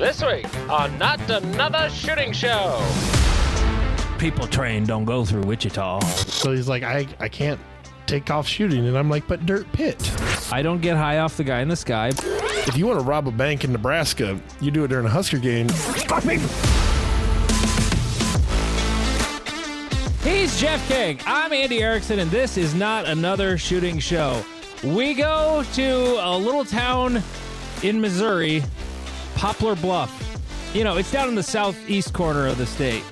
This week on Not Another Shooting Show. People trained don't go through Wichita. So he's like, I can't take off shooting. And I'm like, but dirt pit. I don't get high off the guy in the sky. If you want to rob a bank in Nebraska, you do it during a Husker game. Fuck me. He's Jeff King. I'm Andy Erickson, and this is Not Another Shooting Show. We go to a little town in Missouri, Poplar Bluff. You know, it's down in the southeast corner of the state.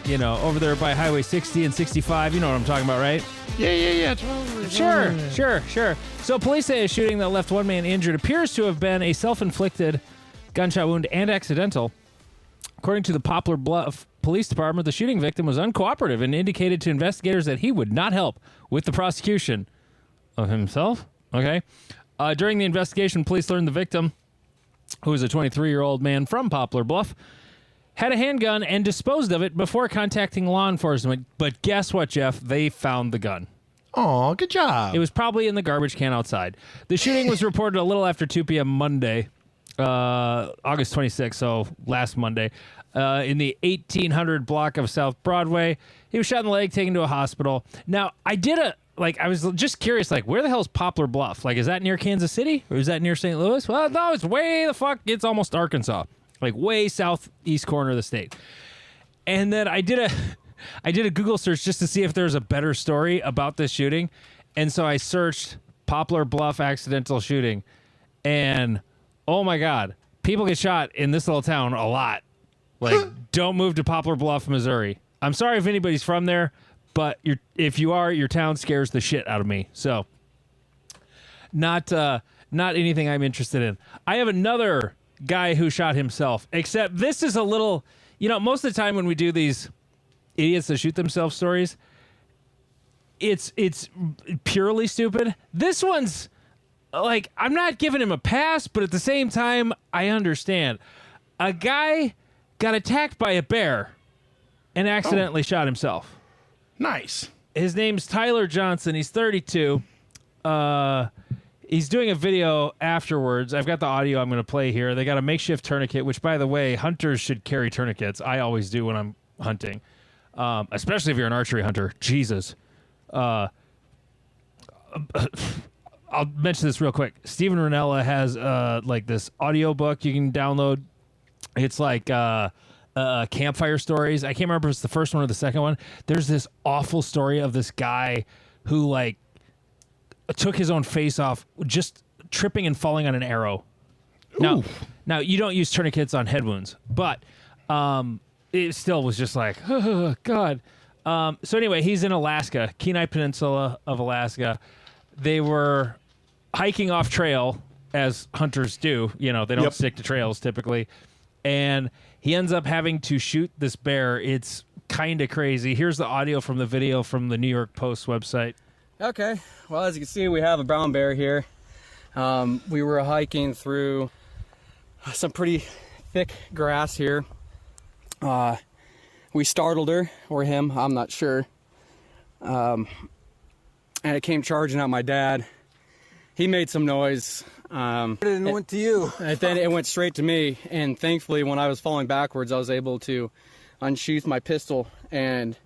You know, over there by Highway 60 and 65. You know what I'm talking about, right? Yeah. Totally. Sure. So police say a shooting that left one man injured appears to have been a self-inflicted gunshot wound and accidental. According to the Poplar Bluff Police Department, the shooting victim was uncooperative and indicated to investigators that he would not help with the prosecution of himself. Okay. During the investigation, police learned the victim, who was a 23-year-old man from Poplar Bluff, had a handgun and disposed of it before contacting law enforcement. But guess what, Jeff? They found the gun. Oh, good job. It was probably in the garbage can outside. The shooting was reported a little after 2 p.m. Monday, August 26th, so last Monday, in the 1800 block of South Broadway. He was shot in the leg, taken to a hospital. Now, I was just curious, where the hell is Poplar Bluff? Is that near Kansas City? Or is that near St. Louis? Well, no, it's way the fuck, it's almost Arkansas. Way southeast corner of the state. And then I did a Google search just to see if there's a better story about this shooting. And so I searched Poplar Bluff accidental shooting. And, oh my God, people get shot in this little town a lot. Don't move to Poplar Bluff, Missouri. I'm sorry if anybody's from there, but if you are, your town scares the shit out of me. So, not anything I'm interested in. I have another guy who shot himself, except this is a little, most of the time when we do these idiots that shoot themselves stories, it's purely stupid. This one's I'm not giving him a pass, but at the same time, I understand. A guy got attacked by a bear and accidentally shot himself. Nice. His name's Tyler Johnson. He's 32. He's doing a video afterwards. I've got the audio I'm going to play here. They got a makeshift tourniquet, which, by the way, hunters should carry tourniquets. I always do when I'm hunting, especially if you're an archery hunter. Jesus. I'll mention this real quick. Steven Ranella has this audio book you can download. It's campfire stories. I can't remember if it's the first one or the second one. There's this awful story of this guy who took his own face off just tripping and falling on an arrow. Now you don't use tourniquets on head wounds, but it still was just oh, God. So anyway, he's in Alaska, Kenai Peninsula of Alaska. They were hiking off trail, as hunters do. They don't stick to trails typically. And he ends up having to shoot this bear. It's kind of crazy. Here's the audio from the video from the New York Post website. Okay, well, as you can see, we have a brown bear here. We were hiking through some pretty thick grass here. We startled her, or him, I'm not sure. And it came charging at my dad. He made some noise. It went to you. And then it went straight to me, and thankfully, when I was falling backwards, I was able to unsheath my pistol, and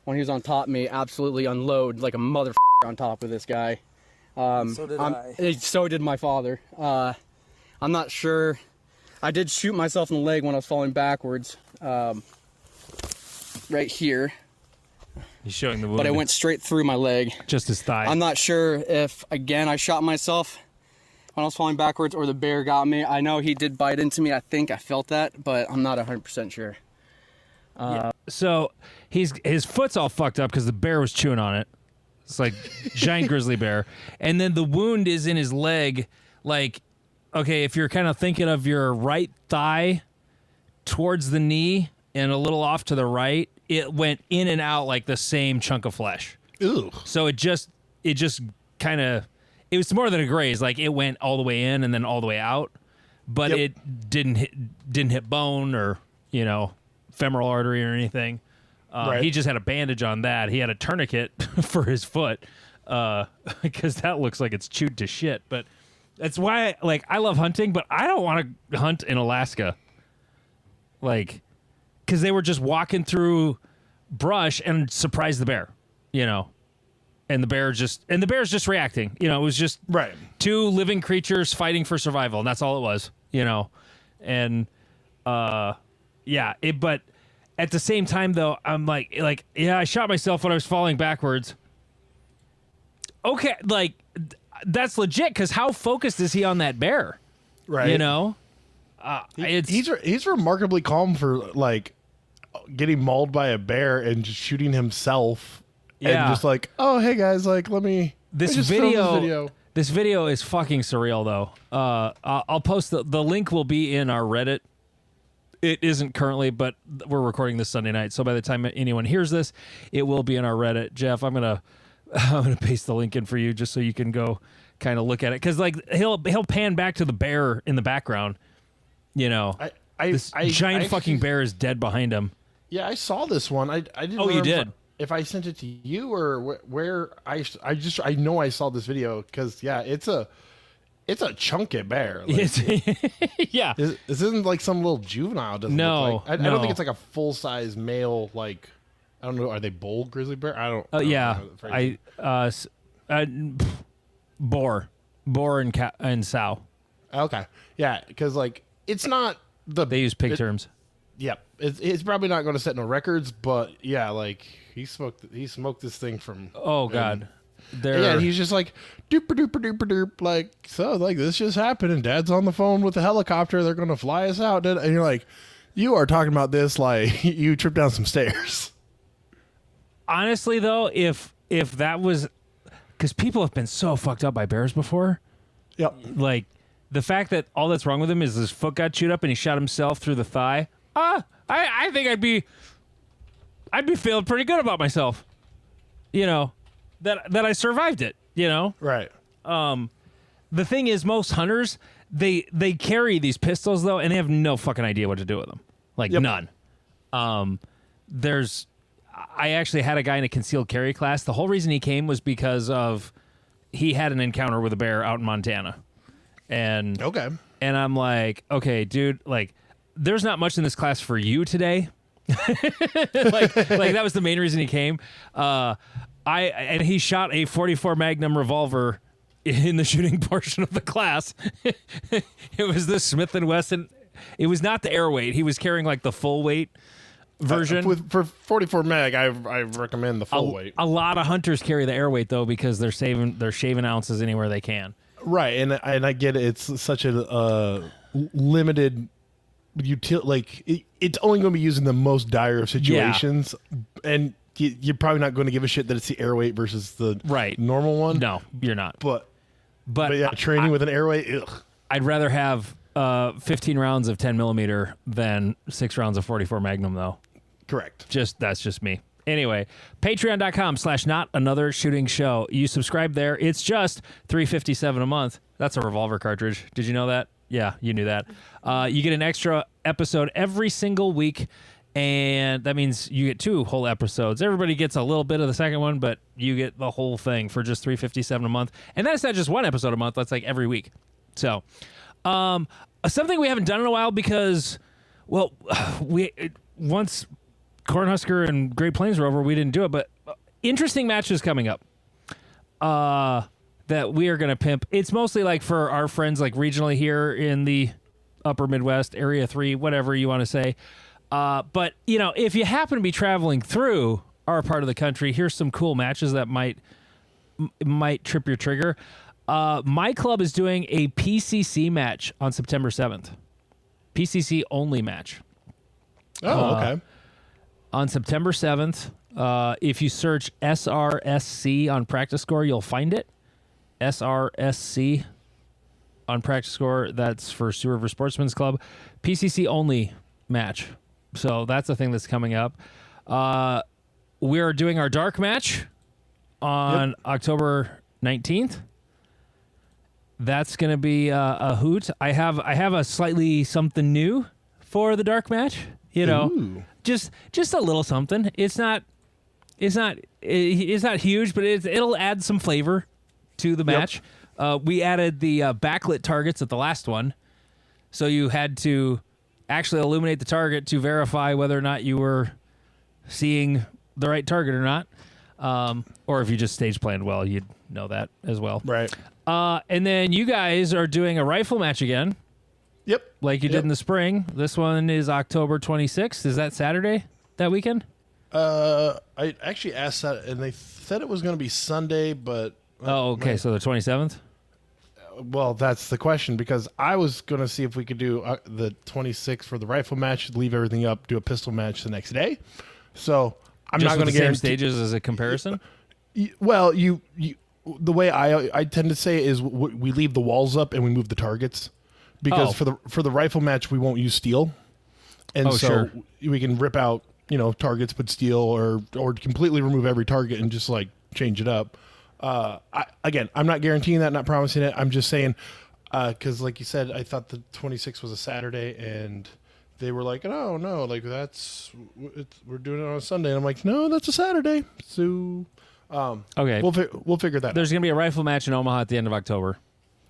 when he was on top of me, absolutely unload like a motherfucker on top of this guy. So did I. So did my father. I'm not sure. I did shoot myself in the leg when I was falling backwards, right here. He's showing the wound. But it went straight through my leg. Just his thigh. I'm not sure if, again, I shot myself when I was falling backwards or the bear got me. I know he did bite into me. I think I felt that, but I'm not 100% sure. Yeah. So his foot's all fucked up because the bear was chewing on it. It's giant grizzly bear. And then the wound is in his leg. Okay, if you're kind of thinking of your right thigh towards the knee and a little off to the right, it went in and out like the same chunk of flesh. Ooh. So it just kind of, it was more than a graze. It went all the way in and then all the way out, but it didn't hit bone or, femoral artery or anything. Right. He just had a bandage on that. He had a tourniquet for his foot because that looks like it's chewed to shit. But that's why, I love hunting, but I don't want to hunt in Alaska. like, because they were just walking through brush and surprised the bear, and the bear's just reacting. It was just Right. two living creatures fighting for survival, and that's all it was. And but at the same time though, I'm like I shot myself when I was falling backwards. Okay, like that's legit, because how focused is he on that bear? Right. He's remarkably calm for like getting mauled by a bear and just shooting himself. Yeah. And just like, oh hey guys, like let me just film this video. This video is fucking surreal though. I'll post the link will be in our Reddit. It isn't currently, but we're recording this Sunday night, so by the time anyone hears this, it will be in our Reddit. Jeff, I'm gonna paste the link in for you just so you can go kind of look at it, because like he'll pan back to the bear in the background. This giant fucking bear is dead behind him. Yeah, I saw this one. I didn't. Oh, you did? If I sent it to you or where I know I saw this video, because it's a chunky bear. Like, yeah. This isn't like some little juvenile. Doesn't No, look like. I don't think it's like a full size male. Like, I don't know. Are they bull grizzly bear? I don't. Yeah. Know Boar and sow. Okay. Yeah, because like it's not They use pig terms. Yep. It's probably not going to set no records, but yeah, like he smoked this thing from. Oh God. Yeah, and he's just like doop doop doop doop, like, so like this just happened and Dad's on the phone with the helicopter, they're going to fly us out, and you're like, you are talking about this like you tripped down some stairs. Honestly though, if that was, because people have been so fucked up by bears before. Yep. Like the fact that all that's wrong with him is his foot got chewed up and he shot himself through the thigh. I think I'd be feeling pretty good about myself. That I survived it, Right. The thing is, most hunters, they carry these pistols though, and they have no fucking idea what to do with them. Like none. I actually had a guy in a concealed carry class. The whole reason he came was because of he had an encounter with a bear out in Montana. And okay. And I'm like, okay, dude, like there's not much in this class for you today. like that was the main reason he came. And he shot a .44 Magnum revolver in the shooting portion of the class. It was the Smith & Wesson. It was not the air weight. He was carrying like the full weight version. For 44 mag, I recommend the full weight. A lot of hunters carry the air weight though, because they're shaving ounces anywhere they can. Right, and I get it. It's such a limited utility. It's only going to be used in the most dire of situations, and you're probably not going to give a shit that it's the air weight versus the normal one. No, you're not. But yeah, training with an air weight, ugh. I'd rather have 15 rounds of 10 millimeter than 6 rounds of 44 Magnum, though. Correct. That's just me. Anyway, patreon.com/notanothershootingshow. You subscribe there. It's just $3.57 a month. That's a revolver cartridge. Did you know that? Yeah, you knew that. You get an extra episode every single week, and that means you get 2 whole episodes. Everybody gets a little bit of the second one, but you get the whole thing for just $3.57 a month. And that's not just one episode a month. That's like every week. So, something we haven't done in a while because, well, once Cornhusker and Great Plains were over, we didn't do it, but interesting matches coming up that we are going to pimp. It's mostly like for our friends like regionally here in the upper Midwest, Area 3, whatever you want to say. But, if you happen to be traveling through our part of the country, here's some cool matches that might trip your trigger. My club is doing a PCC match on September 7th. PCC only match. Oh, okay. On September 7th, if you search SRSC on Practice Score, you'll find it. SRSC on Practice Score. That's for Sioux River Sportsman's Club. PCC only match. So that's the thing that's coming up. We are doing our dark match on October 19th. That's going to be a hoot. I have a slightly something new for the dark match. Ooh. Just a little something. It's not huge, but it'll add some flavor to the match. We added the backlit targets at the last one, so you had to actually illuminate the target to verify whether or not you were seeing the right target or not. Or if you just stage planned well, you'd know that as well. Right. And then you guys are doing a rifle match again. Yep. Like you did in the spring. This one is October 26th. Is that Saturday that weekend? I actually asked that, and they said it was going to be Sunday, but... Oh, okay. So the 27th? Well, that's the question, because I was going to see if we could do the 26th for the rifle match, leave everything up, do a pistol match the next day. So I'm Just not going to same guarantee stages as a comparison? Well, you the way I tend to say it is we leave the walls up and we move the targets, because for the rifle match we won't use steel, and so we can rip out targets, put steel, or completely remove every target and just like change it up. I'm not guaranteeing that, not promising it. I'm just saying, because like you said, I thought the 26th was a Saturday, and they were like, "Oh no, like we're doing it on a Sunday." And I'm like, "No, that's a Saturday." So, okay, we'll figure that. There's gonna be a rifle match in Omaha at the end of October.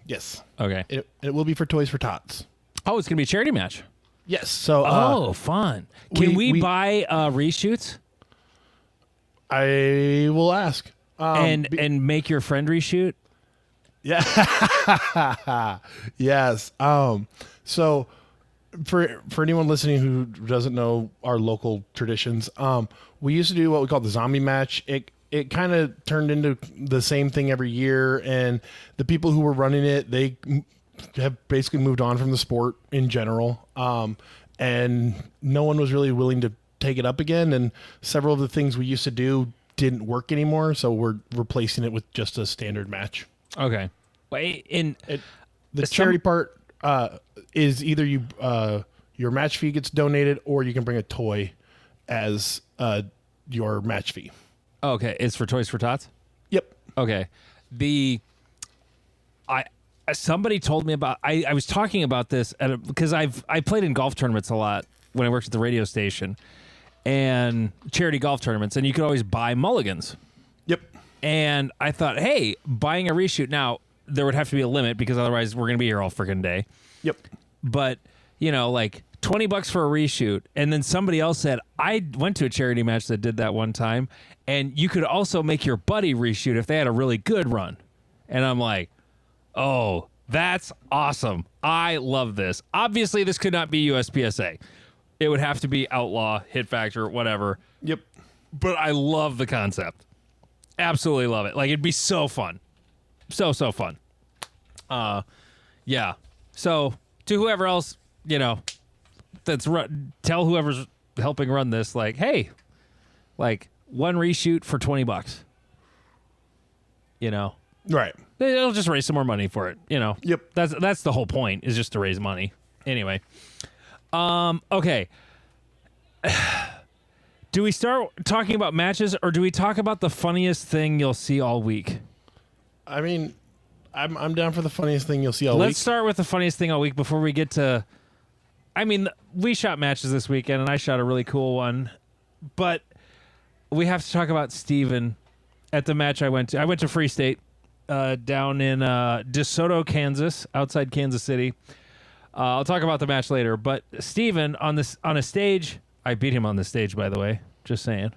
Yes. Okay. It will be for Toys for Tots. Oh, it's gonna be a charity match. Yes. So. Fun. Can we buy reshoots? I will ask. And make your friend reshoot? Yeah. Yes. So for anyone listening who doesn't know our local traditions, we used to do what we call the zombie match. It kind of turned into the same thing every year, and the people who were running it, they have basically moved on from the sport in general. And no one was really willing to take it up again, and several of the things we used to do didn't work anymore, so we're replacing it with just a standard match. Okay. The charity part is either your match fee gets donated, or you can bring a toy as your match fee. Okay, it's for Toys for Tots? Yep. Okay. Somebody told me about, I was talking about this because I played in golf tournaments a lot when I worked at the radio station, and charity golf tournaments, and you could always buy mulligans. Yep. And I thought, hey, buying a reshoot, now there would have to be a limit, because otherwise we're going to be here all freaking day. Yep. But, like $20 for a reshoot. And then somebody else said, I went to a charity match that did that one time, and you could also make your buddy reshoot if they had a really good run. And I'm like, oh, that's awesome. I love this. Obviously, this could not be USPSA. It would have to be Outlaw, Hit Factor, whatever. Yep. But I love the concept. Absolutely love it. Like, it'd be so fun. So fun. Yeah. So, to whoever else, tell whoever's helping run this, like, hey, like, one reshoot for $20. Right. It'll just raise some more money for it, Yep. That's the whole point, is just to raise money. Anyway. Okay. Do we start talking about matches, or do we talk about the funniest thing you'll see all week? I mean, I'm down for the funniest thing you'll see all week. Let's start with the funniest thing all week before we get to... I mean, we shot matches this weekend, and I shot a really cool one. But we have to talk about Steven at the match I went to. I went to Free State down in DeSoto, Kansas, outside Kansas City. I'll talk about the match later. But Steven, on a stage... I beat him on the stage, by the way. Just saying.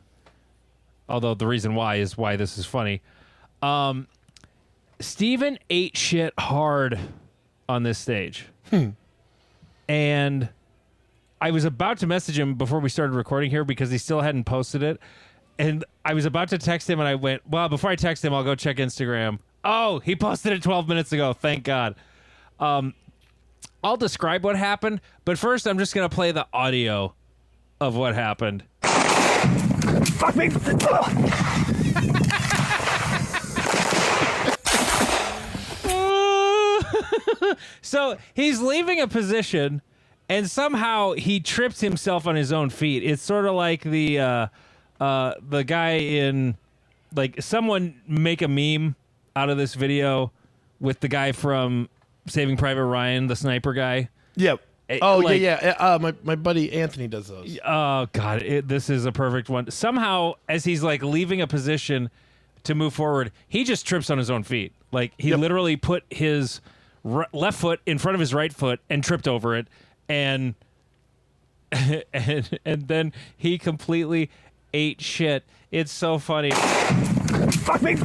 Although the reason why is why this is funny. Steven ate shit hard on this stage. And I was about to message him before we started recording here, because he still hadn't posted it. And I was about to text him, and I went, well, before I text him, I'll go check Instagram. Oh, he posted it 12 minutes ago. Thank God. I'll describe what happened, but first I'm just going to play the audio of what happened. Fuck me! So he's leaving a position, and somehow he trips himself on his own feet. It's sort of like the guy in, like, someone make a meme out of this video with the guy from Saving Private Ryan, the sniper guy. Yep. My buddy Anthony does those. Oh God, this is a perfect one. Somehow, as he's like leaving a position to move forward, he just trips on his own feet. Like he literally put his left foot in front of his right foot and tripped over it, and and then he completely ate shit. It's so funny. Fuck me.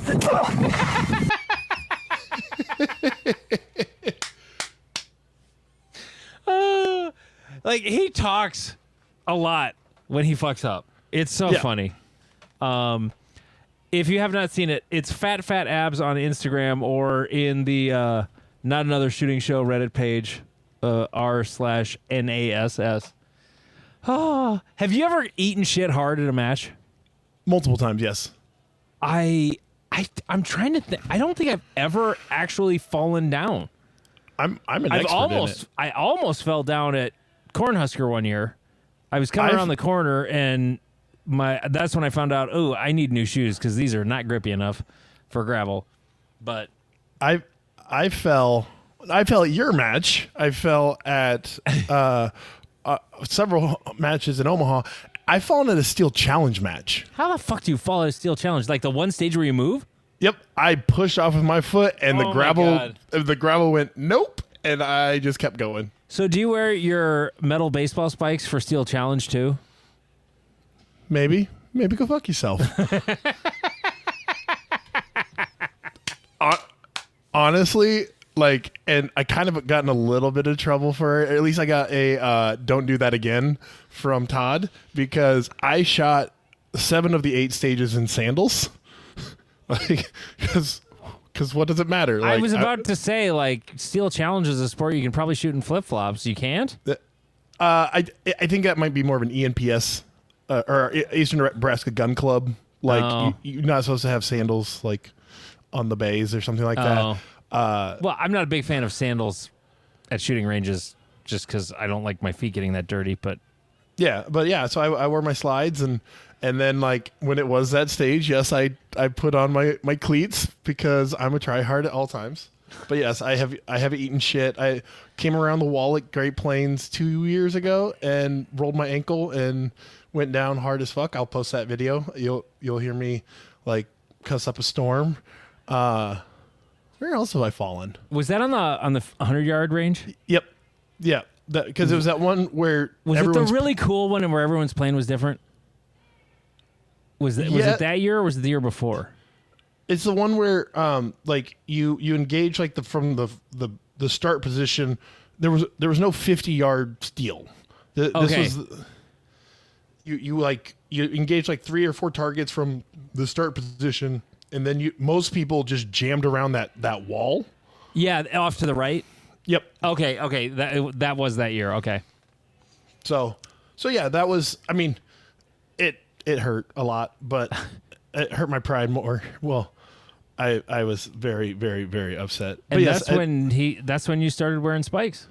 Like, he talks a lot when he fucks up. It's so funny. If you have not seen it, it's Fat Abs on Instagram or in the Not Another Shooting Show Reddit page, r/NASS. Oh, have you ever eaten shit hard at a match? Multiple times, yes. I'm trying to think. I don't think I've ever actually fallen down. I'm an expert in it. I almost fell down at Cornhusker one year. I was coming around the corner and that's when I found out, I need new shoes because these are not grippy enough for gravel. But I fell at your match. I fell at several matches in Omaha. I fallen at a steel challenge match. how the fuck do you fall at a steel challenge? Like the one stage where you move? Yep, I pushed off with my foot, and Oh my God. the gravel went nope, and I just kept going. So do you wear your metal baseball spikes for steel challenge too? Maybe go fuck yourself. Honestly, like, and I kind of gotten a little bit of trouble for it. At least I got a don't do that again from Todd because I shot 7 of the 8 stages in sandals. Like, because what does it matter? Like, I was about to say, like, steel challenge is a sport you can probably shoot in flip flops. You can't? I think that might be more of an ENPS or Eastern Nebraska Gun Club. Like, you're not supposed to have sandals like on the bays or something like that. Well, I'm not a big fan of sandals at shooting ranges just because I don't like my feet getting that dirty. But so I wore my slides and then, like, when it was that stage, yes, I put on my cleats because I'm a tryhard at all times. But yes, I have eaten shit. I came around the wall at Great Plains 2 years ago and rolled my ankle and went down hard as fuck. I'll post that video. You'll hear me like cuss up a storm. Where else have I fallen? was that on the 100-yard range? Yep. Yeah. Because it was that one where Was it the really cool one and where everyone's plane was different? Was it that year or was it the year before? It's the one where like you engage like from the start position. There was no 50-yard steal. This was you engage like 3 or 4 targets from the start position, and then most people just jammed around that wall. Yeah, off to the right. Yep. Okay. That was that year. Okay. So yeah, that was. I mean, it hurt a lot, but it hurt my pride more. Well, I was very, very, very upset. And but yes, that's when you started wearing spikes.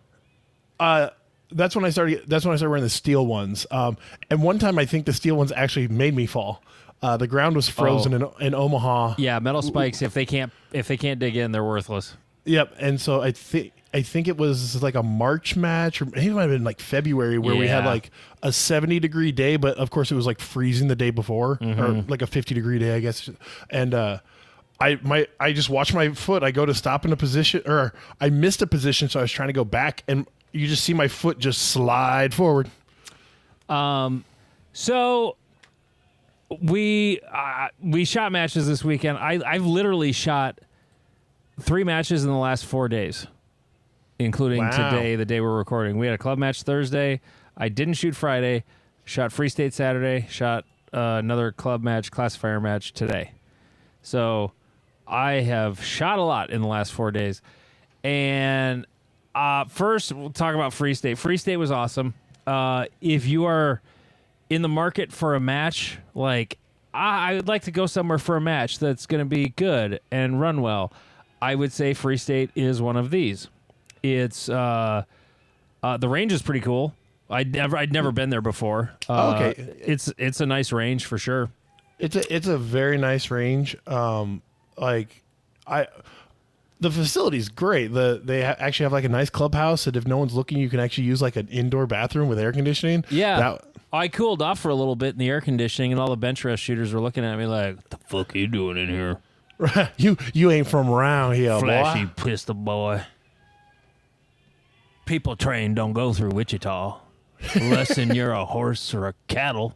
That's when I started wearing the steel ones. And one time I think the steel ones actually made me fall. The ground was frozen in Omaha. Yeah, metal spikes. If they can't dig in, they're worthless. Yep. And so I think it was like a March match, or maybe it might have been like February, where we had like a 70-degree day, but of course it was like freezing the day before, or like a 50-degree day, I guess. And I just watched my foot. I go to stop in a position, or I missed a position, so I was trying to go back, and you just see my foot just slide forward. So we shot matches this weekend. I've literally shot 3 matches in the last 4 days, including today, the day we're recording. We had a club match Thursday. I didn't shoot Friday. Shot Free State Saturday. Shot another club match, classifier match today. So I have shot a lot in the last 4 days. And first, we'll talk about Free State. Free State was awesome. If you are in the market for a match, like I would like to go somewhere for a match that's going to be good and run well, I would say Free State is one of these. It's the range is pretty cool. I'd never been there before. Okay, it's a nice range for sure. It's a very nice range. The facility's great. They actually have like a nice clubhouse that if no one's looking, you can actually use like an indoor bathroom with air conditioning. Yeah. I cooled off for a little bit in the air conditioning, and all the bench rest shooters were looking at me like, "What the fuck are you doing in here? You ain't from around here, Flashy boy." pistol boy. People trained don't go through Wichita. Unless you're a horse or a cattle.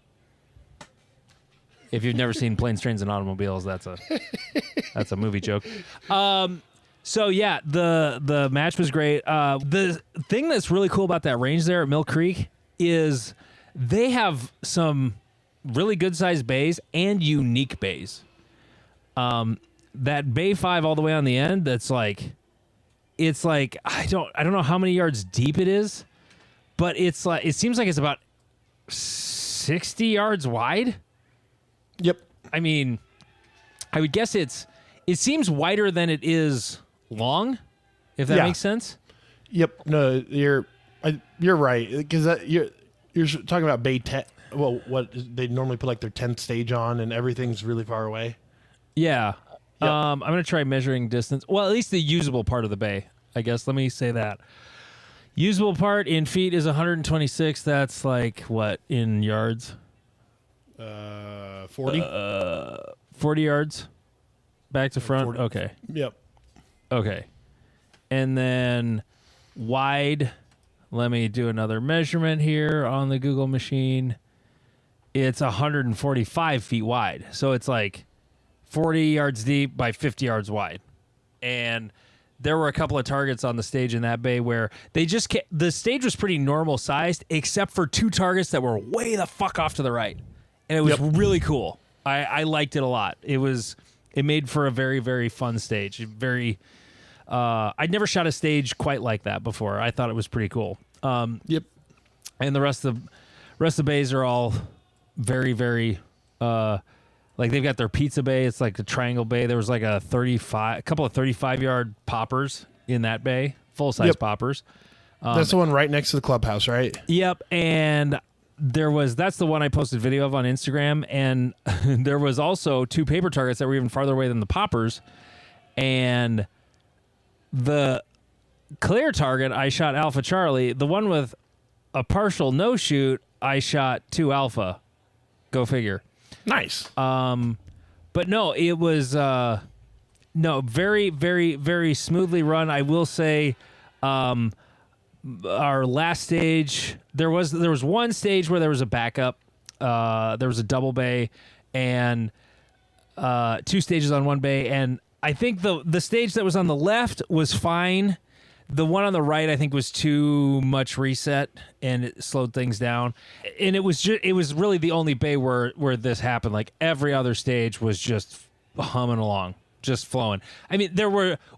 If you've never seen Planes, Trains, and Automobiles, that's a movie joke. So yeah, the match was great. The thing that's really cool about that range there at Mill Creek is they have some really good sized bays and unique bays. That bay 5 all the way on the end, it's like I don't know how many yards deep it is, but it seems like it's about 60 yards wide. Yep. I mean, I would guess it seems wider than it is long, if that makes sense. Yep. No, you're right, because you're talking about bay 10. Well, what they normally put like their 10th stage on, and everything's really far away. Yeah. Yep. I'm gonna try measuring distance. Well, at least the usable part of the bay, I guess. Let me say that. Usable part in feet is 126. That's like what in yards? 40. 40 yards back to front. 40. Okay. Yep. Okay. And then wide. Let me do another measurement here on the Google machine. It's 145 feet wide. So it's like 40 yards deep by 50 yards wide. And there were a couple of targets on the stage in that bay where the stage was pretty normal sized, except for 2 targets that were way the fuck off to the right. And it was really cool. I liked it a lot. It made for a very, very fun stage. I'd never shot a stage quite like that before. I thought it was pretty cool. Yep. And the rest of the bays are all very, very like they've got their pizza bay. It's like a triangle bay. There was like a couple of 35-yard poppers in that bay, full-size poppers. That's the one right next to the clubhouse, right? Yep. And that's the one I posted video of on Instagram. And there was also 2 paper targets that were even farther away than the poppers. And the clear target, I shot Alpha Charlie. The one with a partial no shoot, I shot 2 Alpha. Go figure. Nice. But no, it was very, very, very smoothly run. I will say, our last stage, there was one stage where there was a backup. There was a double bay and 2 stages on one bay, and I think the stage that was on the left was fine. The one on the right, I think, was too much reset, and it slowed things down. And it was really the only bay where this happened. Like every other stage was just humming along, just flowing. I mean,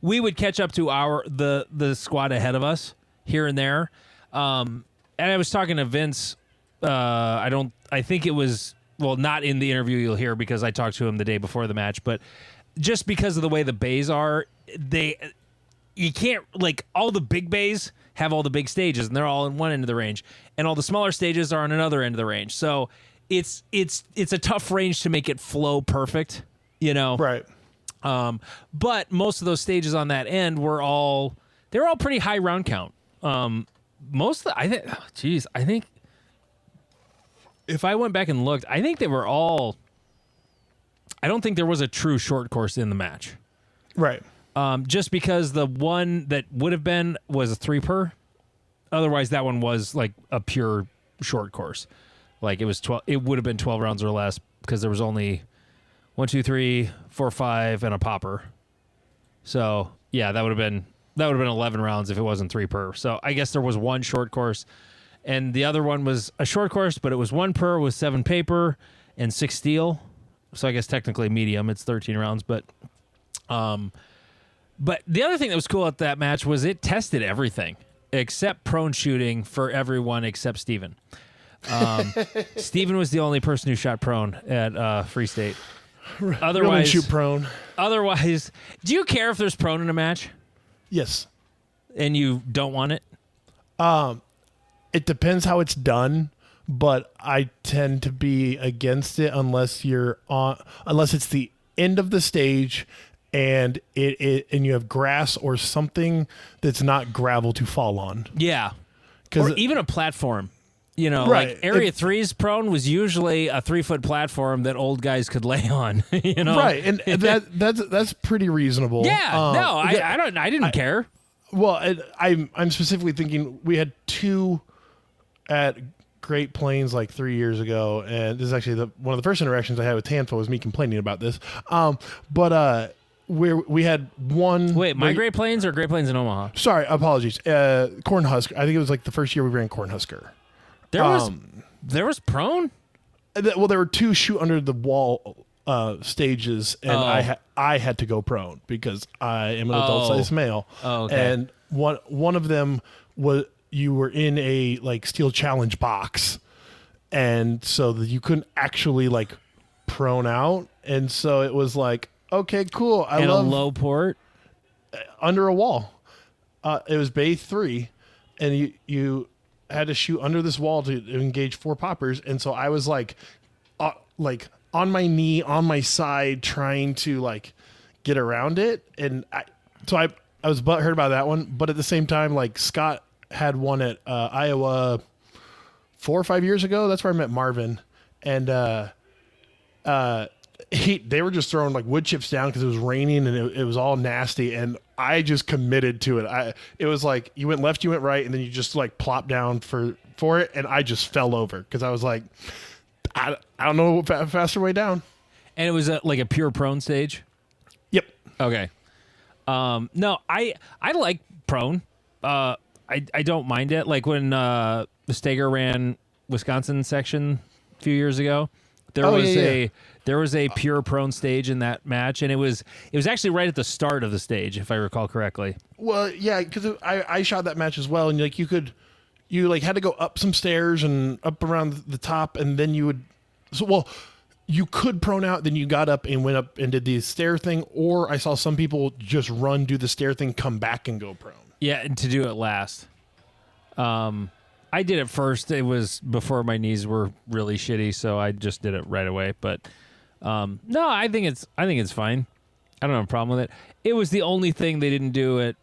we would catch up to the squad ahead of us here and there. And I was talking to Vince. I think it was, well, not in the interview you'll hear because I talked to him the day before the match, but just because of the way the bays are, you can't, like, all the big bays have all the big stages, and they're all in one end of the range, and all the smaller stages are on another end of the range. So it's a tough range to make it flow perfect, you know. Right. But most of those stages on that end they were all pretty high round count. I think if I went back and looked, I think they were all. I don't think there was a true short course in the match. Right. Just because the one that would have been was a 3 per. Otherwise, that one was like a pure short course. Like it was 12. It would have been 12 rounds or less because there was only 1, 2, 3, 4, 5, and a popper. So yeah, that would have been 11 rounds if it wasn't 3 per. So I guess there was one short course, and the other one was a short course, but it was 1 per with 7 paper and 6 steel. So I guess technically medium. It's 13 rounds, but the other thing that was cool at that match was it tested everything except prone shooting for everyone except Steven. Steven was the only person who shot prone at Free State. Otherwise, shoot prone. Otherwise, do you care if there's prone in a match? Yes. And you don't want it? It depends how it's done, but I tend to be against it unless it's the end of the stage and and you have grass or something that's not gravel to fall on. Yeah. Or even a platform. You know, right. Like Area 3's prone was usually a 3-foot platform that old guys could lay on. You know, right? And that's pretty reasonable. Yeah, I didn't care. Well, I'm specifically thinking we had 2 at Great Plains like 3 years ago, and this is actually one of the first interactions I had with Tanfa was me complaining about this. But we had one. Wait, my Great Plains or Great Plains in Omaha? Sorry, apologies. Cornhusker. I think it was like the first year we ran Cornhusker. There was prone. Well, there were 2 shoot under the wall stages, and I had to go prone because I am an adult-sized male. Oh, okay. And one of them was you were in a like steel challenge box, and so that you couldn't actually like prone out, and so it was like, okay, cool. I love a low port under a wall. It was Bay 3, and you had to shoot under this wall to engage 4 poppers, and so I was like on my knee, on my side, trying to like get around it, and I was butthurt about that one, but at the same time, like Scott had one at Iowa 4 or 5 years ago. That's where I met Marvin, and they were just throwing like wood chips down because it was raining and it was all nasty, and I just committed to it. It was like you went left, you went right, and then you just like plopped down for it, and I just fell over because I was like, I don't know a faster way down. And it was like a pure prone stage. Yep. Okay. No, I like prone. I don't mind it. Like when the Steger ran Wisconsin section a few years ago, there was a pure prone stage in that match, and it was actually right at the start of the stage, if I recall correctly. Well, yeah, because I shot that match as well, and like you had to go up some stairs and up around the top, and then you could prone out, then you got up and went up and did the stair thing, or I saw some people just do the stair thing, come back and go prone. Yeah, and to do it last. I did it first. It was before my knees were really shitty, so I just did it right away. But no, I think it's fine. I don't have a problem with it. It was the only thing they didn't do at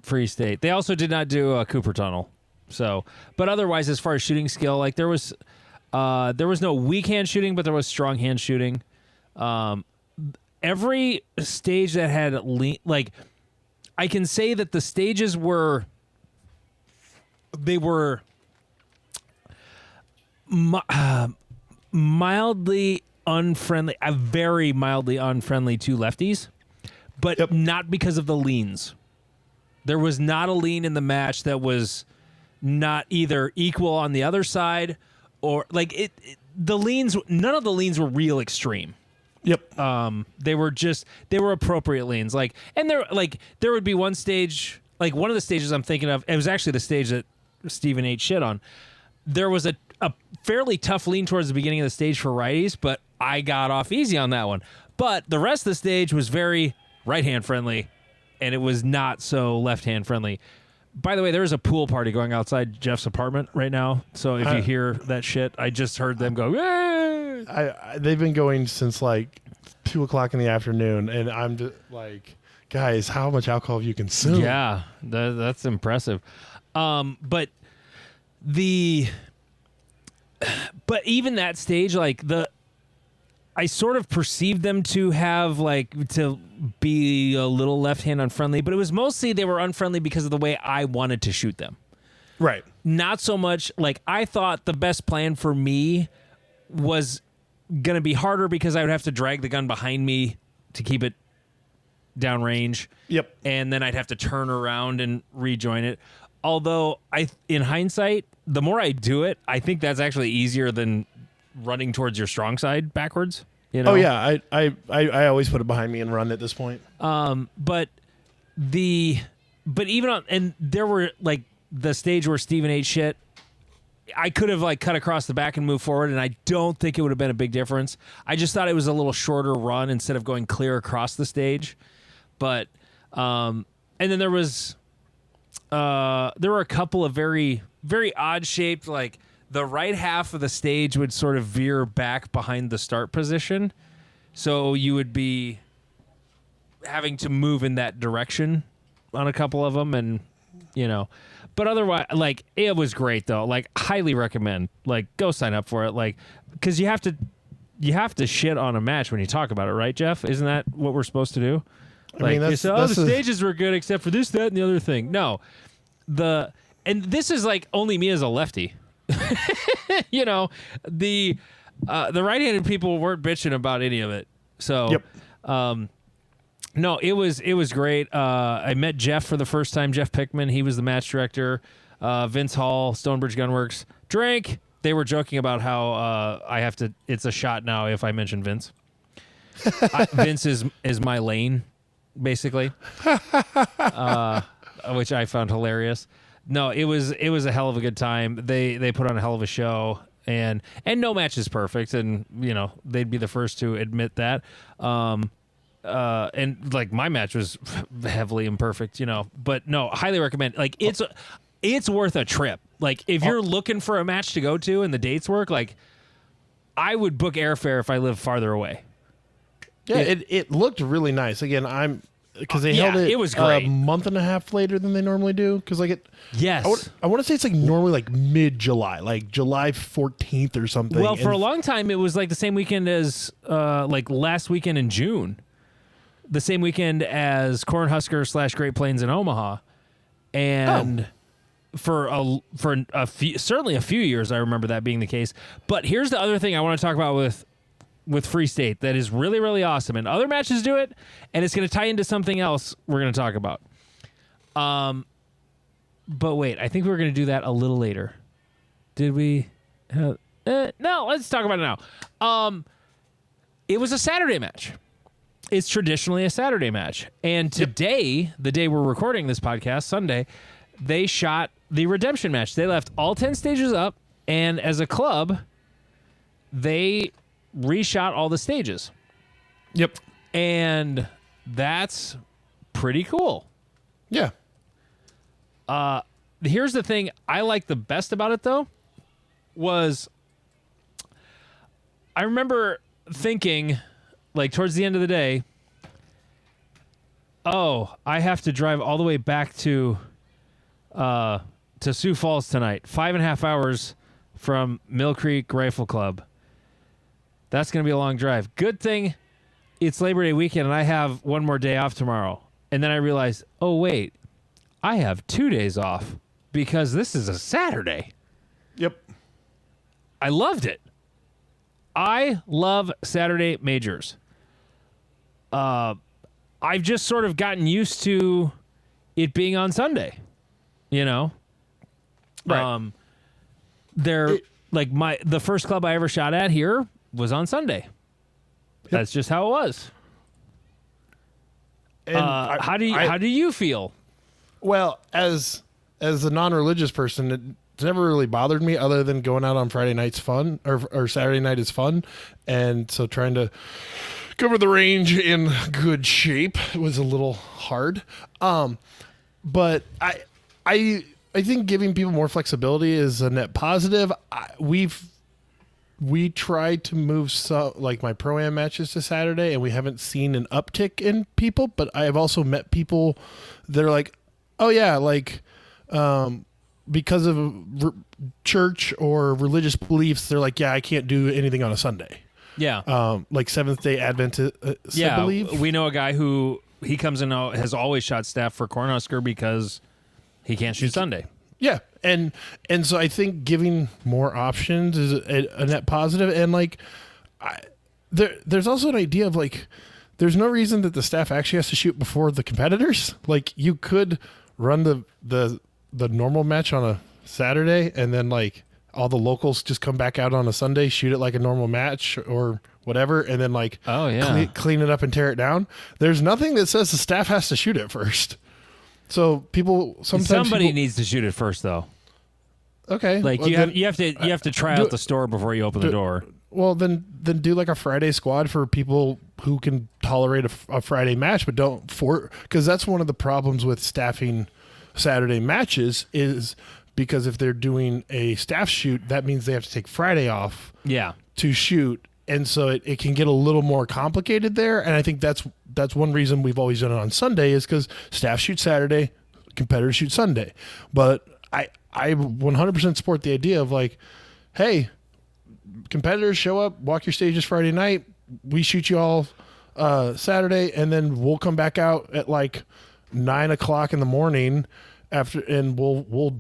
Free State. They also did not do a Cooper Tunnel. So, but otherwise, as far as shooting skill, like there was no weak hand shooting, but there was strong hand shooting. Every stage that had like I can say that the stages were mildly unfriendly, very mildly unfriendly to lefties, but not because of the leans. There was not a lean in the match that was not either equal on the other side or like the leans. None of the leans were real extreme. Yep. They were appropriate leans. Like, and there would be one stage, like one of the stages I'm thinking of. It was actually the stage that Steven ate shit on. There was a fairly tough lean towards the beginning of the stage for righties, but I got off easy on that one. But the rest of the stage was very right hand friendly, and it was not so left hand friendly. By the way, there's a pool party going outside Jeff's apartment right now. So if you hear that shit, I just heard them go, "Yay!" They've been going since like 2:00 in the afternoon, and I'm just like, guys, how much alcohol have you consumed? Yeah, that's impressive. But even that stage, like I sort of perceived them to have to be a little left hand unfriendly, but it was mostly they were unfriendly because of the way I wanted to shoot them. Right. Not so much like I thought the best plan for me was going to be harder because I would have to drag the gun behind me to keep it downrange. Yep. And then I'd have to turn around and rejoin it. Although in hindsight, the more I do it, I think that's actually easier than running towards your strong side backwards. You know? Oh yeah, I always put it behind me and run at this point. But even on, and there were like the stage where Steven ate shit. I could have like cut across the back and moved forward, and I don't think it would have been a big difference. I just thought it was a little shorter run instead of going clear across the stage. But and then there were a couple of very, very odd shaped, like the right half of the stage would sort of veer back behind the start position. So you would be having to move in that direction on a couple of them. And, but otherwise, like, it was great though. Like, highly recommend, like, go sign up for it. Like, cause you have to shit on a match when you talk about it, right, Jeff? Isn't that what we're supposed to do? Like, the stages were good except for this, that, and the other thing. No, and this is like only me as a lefty. you know, the right-handed people weren't bitching about any of it. So, no, it was great. I met Jeff for the first time. Jeff Pickman, he was the match director. Vince Hall, Stonebridge Gunworks, drank. They were joking about how it's a shot now if I mention Vince. Vince is my lane, basically, which I found hilarious. No, it was a hell of a good time. They put on a hell of a show, and no match is perfect, and they'd be the first to admit that. And like my match was heavily imperfect, but no, highly recommend. Like it's worth a trip. Like if you're looking for a match to go to and the dates work, like I would book airfare if I live farther away. Yeah, it looked really nice. Again, because they held it. It was great. A month and a half later than they normally do. Because yes, I want to say it's like normally like mid-July, like July 14th or something. Well, for a long time it was like the same weekend as like last weekend in June, the same weekend as Cornhusker / Great Plains in Omaha, and. For a few, certainly a few years, I remember that being the case. But here's the other thing I want to talk about with Free State that is really, really awesome. And other matches do it, and it's going to tie into something else we're going to talk about. But wait, I think we were going to do that a little later. Did we? No, let's talk about it now. It was a Saturday match. It's traditionally a Saturday match. And today, the day we're recording this podcast, Sunday, they shot the redemption match. They left all 10 stages up, and as a club, they reshot all the stages. Yep. And that's pretty cool. Yeah. Here's the thing I like the best about it, though, was I remember thinking, like, towards the end of the day, oh, I have to drive all the way back to Sioux Falls tonight. 5.5 hours from Mill Creek Rifle Club. That's going to be a long drive. Good thing it's Labor Day weekend and I have one more day off tomorrow. And then I realized, oh, wait, I have 2 days off because this is a Saturday. Yep. I loved it. I love Saturday majors. I've just sort of gotten used to it being on Sunday. Right. The first club I ever shot at here was on Sunday. Yep. That's just how it was. And how do you feel? Well, as a non-religious person, it's never really bothered me other than going out on Friday night's fun or Saturday night is fun. And so trying to cover the range in good shape was a little hard. But I think giving people more flexibility is a net positive. We tried to move my pro-am matches to Saturday, and we haven't seen an uptick in people. But I have also met people that are like, oh yeah, like because of church or religious beliefs, they're like, yeah, I can't do anything on a Sunday. Yeah, like Seventh-day Adventists. I believe we know a guy who he comes in has always shot staff for Cornhusker because he can't shoot Sunday. Yeah, and so I think giving more options is a net positive, and like, there's also an idea of like, there's no reason that the staff actually has to shoot before the competitors. Like, you could run the normal match on a Saturday, and then like all the locals just come back out on a Sunday, shoot it like a normal match or whatever, and then like clean it up and tear it down. There's nothing that says the staff has to shoot it first. So somebody needs to shoot it first, though. Okay, like well, you have to try out the store before you open the door. Well, then do like a Friday squad for people who can tolerate a Friday match, but don't because that's one of the problems with staffing Saturday matches is because if they're doing a staff shoot, that means they have to take Friday off. Yeah. To shoot. And so it can get a little more complicated there. And I think that's one reason we've always done it on Sunday is because staff shoot Saturday, competitors shoot Sunday. But I 100% support the idea of like, hey, competitors show up, walk your stages Friday night. We shoot you all Saturday, and then we'll come back out at like 9 o'clock in the morning after, and we'll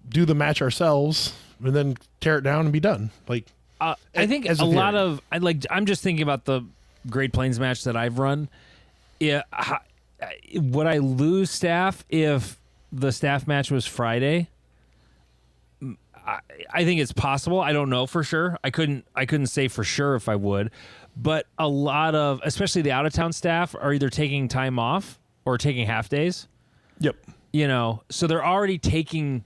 do the match ourselves and then tear it down and be done. Like I think as a theory. lot of I'm just thinking about the Great Plains match that I've run. Yeah, would I lose staff if the staff match was Friday? I think it's possible. I don't know for sure. I couldn't say for sure if I would, but a lot of, especially the out of town staff, are either taking time off or taking half days. Yep. You know, so they're already taking.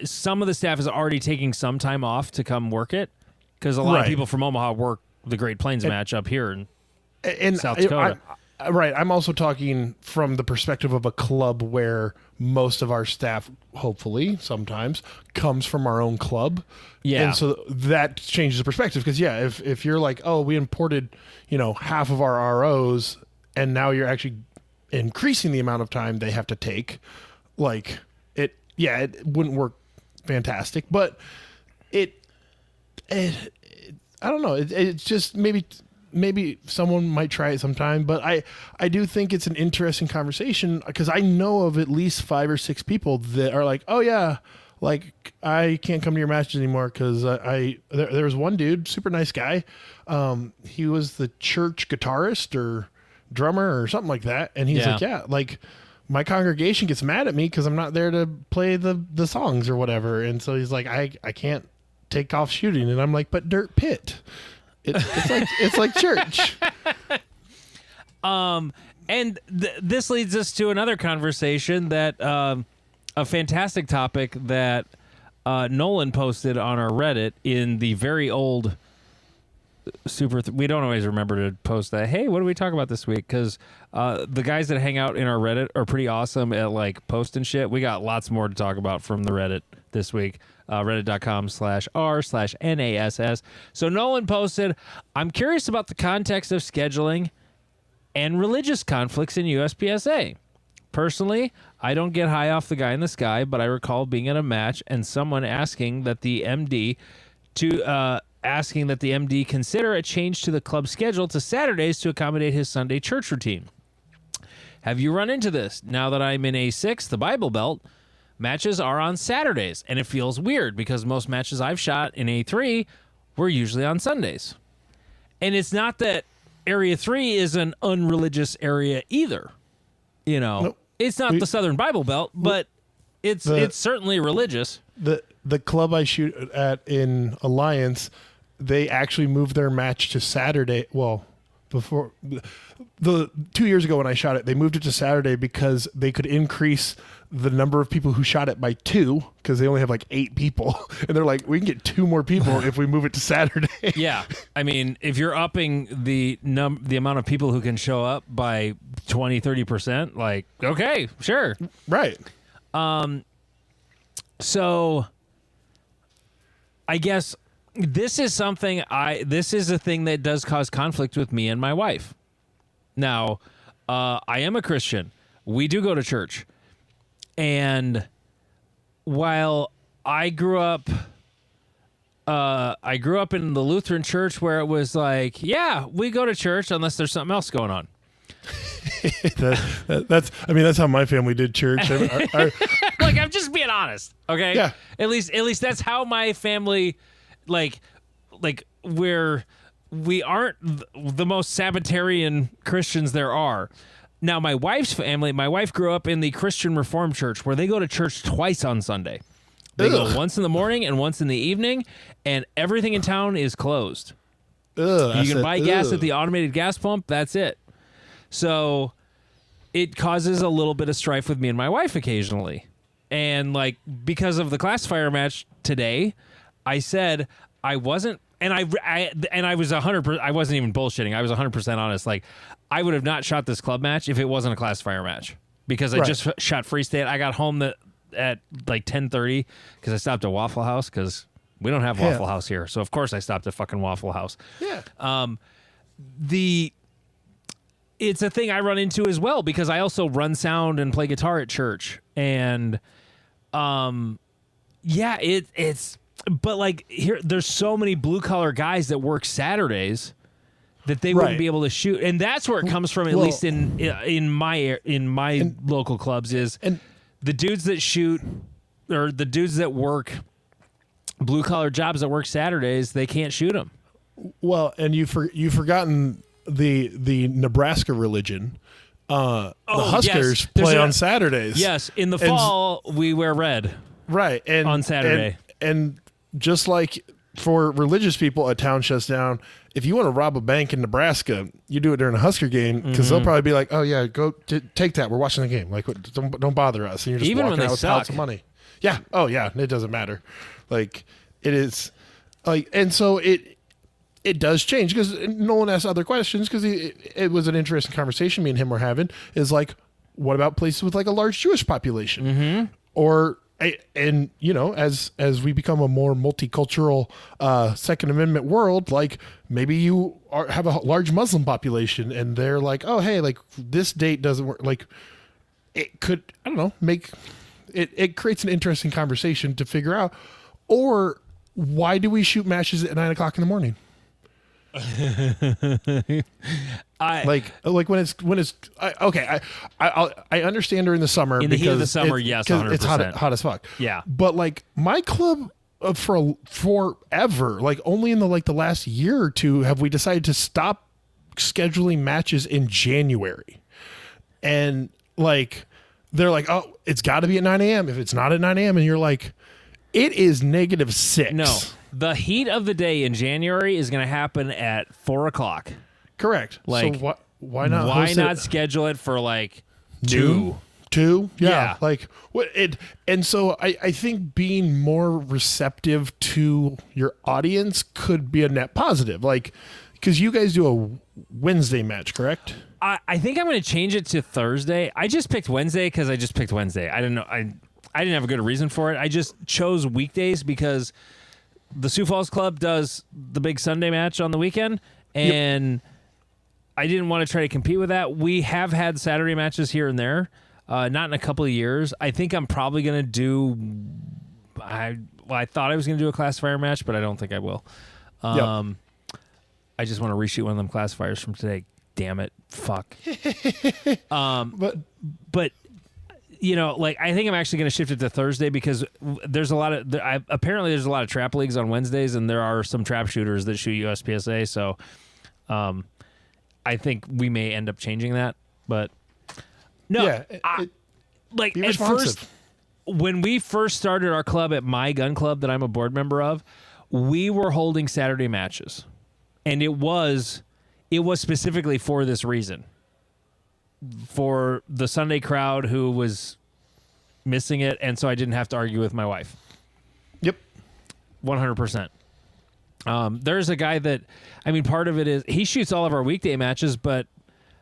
Some of the staff is already taking some time off to come work it, because a lot of people from Omaha work the Great Plains match up here in South Dakota. Right. I'm also talking from the perspective of a club where most of our staff, hopefully, sometimes, comes from our own club. Yeah. And so that changes the perspective. Because, yeah, if you're like, oh, we imported, half of our ROs, and now you're actually increasing the amount of time they have to take, like, it wouldn't work fantastic. But I don't know. It's just maybe someone might try it sometime, but I do think it's an interesting conversation, because I know of at least 5 or 6 people that are like, oh yeah, like I can't come to your matches anymore because there was one dude, super nice guy. He was the church guitarist or drummer or something like that, and he's like, yeah, like my congregation gets mad at me because I'm not there to play the songs or whatever, and so he's like, I can't take off shooting, and I'm like, but dirt pit. It's like church. And this leads us to another conversation that a fantastic topic that Nolan posted on our Reddit in the very old we don't always remember to post that. Hey, what do we talk about this week? Because the guys that hang out in our Reddit are pretty awesome at like posting shit. We got lots more to talk about from the Reddit this week. Reddit.com/r/NASS. So Nolan posted, I'm curious about the context of scheduling and religious conflicts in USPSA. Personally, I don't get high off the guy in the sky, but I recall being at a match and someone asking that the MD consider a change to the club schedule to Saturdays to accommodate his Sunday church routine. Have you run into this? Now that I'm in A6, the Bible Belt, matches are on Saturdays, and it feels weird because most matches I've shot in A3 were usually on Sundays. And it's not that Area 3 is an unreligious area either. Nope. It's not the Southern Bible Belt, but it's certainly religious. The club I shoot at in Alliance, they actually moved their match to Saturday. Well, before the 2 years ago when I shot it, they moved it to Saturday because they could increase the number of people who shot it by 2, because they only have like 8 people, and they're like, we can get 2 more people if we move it to Saturday. Yeah, I mean, if you're upping the amount of people who can show up by 20-30%, like, okay, sure, right. So I guess this is a thing that does cause conflict with me and my wife. Now, I am a Christian. We do go to church. And while I grew up in the Lutheran church where it was like, yeah, we go to church unless there's something else going on. That's how my family did church. Like, I'm just being honest, okay? Yeah. At least that's how my family, like where we aren't the most Sabbatarian Christians there are. Now, my wife's family, my wife grew up in the Christian Reformed Church where they go to church twice on Sunday. They go once in the morning and once in the evening, and everything in town is closed. You can buy gas at the automated gas pump. That's it. So it causes a little bit of strife with me and my wife occasionally. And like, because of the classifier match today, I said I wasn't, and I was 100%, I wasn't even bullshitting. I was 100% honest. Like, I would have not shot this club match if it wasn't a classifier match, because I just shot Free State. I got home at like 10:30 because I stopped at Waffle House, because we don't have Waffle House here. So of course I stopped at fucking Waffle House. Yeah. It's a thing I run into as well, because I also run sound and play guitar at church. And it's but like, here there's so many blue collar guys that work Saturdays that they wouldn't be able to shoot, and that's where it comes from. At least in my local clubs, is the dudes that shoot, or the dudes that work blue collar jobs that work Saturdays, they can't shoot them. Well, and you've forgotten the Nebraska religion. The Huskers play on Saturdays. Yes, in the fall we wear red. Right, and on Saturday, and just like for religious people, a town shuts down. If you want to rob a bank in Nebraska, you do it during a Husker game because they'll probably be like, "Oh yeah, go take that. We're watching the game. Like, don't bother us." And you're just even walking when out they with suck. piles of money. Yeah. Oh yeah. It doesn't matter. Like it is. Like and so it does change because Nolan asked other questions because it was an interesting conversation me and him were having. Is like, what about places with like a large Jewish population, or and you know, as we become a more multicultural Second Amendment world, like maybe you have a large Muslim population and they're like, oh hey, like this date doesn't work. Like it could, I don't know, make it creates an interesting conversation to figure out. Or why do we shoot matches at 9 o'clock in the morning? Like when it's okay. I understand during the summer in the heat of the summer. Yes, 100%. It's hot as fuck. Yeah, but like my club for forever, like only in the last year or two have we decided to stop scheduling matches in January, and like they're like, oh, it's got to be at 9 a.m. If it's not at 9 a.m. and you're like, it is -6. No. The heat of the day in January is going to happen at 4 o'clock. Correct. Like, so why not? Why not schedule it for like 2? 2? Yeah. Like what it. And so I think being more receptive to your audience could be a net positive. Like, because you guys do a Wednesday match, correct? I think I'm going to change it to Thursday. I just picked Wednesday because I just picked Wednesday. I didn't know. I didn't have a good reason for it. I just chose weekdays because the Sioux Falls Club does the big Sunday match on the weekend, and I didn't want to try to compete with that. We have had Saturday matches here and there, not in a couple of years. I think I'm probably going to do. I thought I was going to do a classifier match, but I don't think I will. I just want to reshoot one of them classifiers from today. Damn it, fuck. But. You know, like I think I'm actually going to shift it to Thursday because there's a lot of apparently there's a lot of trap leagues on Wednesdays, and there are some trap shooters that shoot USPSA. So, I think we may end up changing that. But no, like at first, when we first started our club at my gun club that I'm a board member of, we were holding Saturday matches, and it was specifically for this reason. For the Sunday crowd who was missing it, and so I didn't have to argue with my wife. Yep. 100%. There's a guy that, I mean, part of it is he shoots all of our weekday matches, but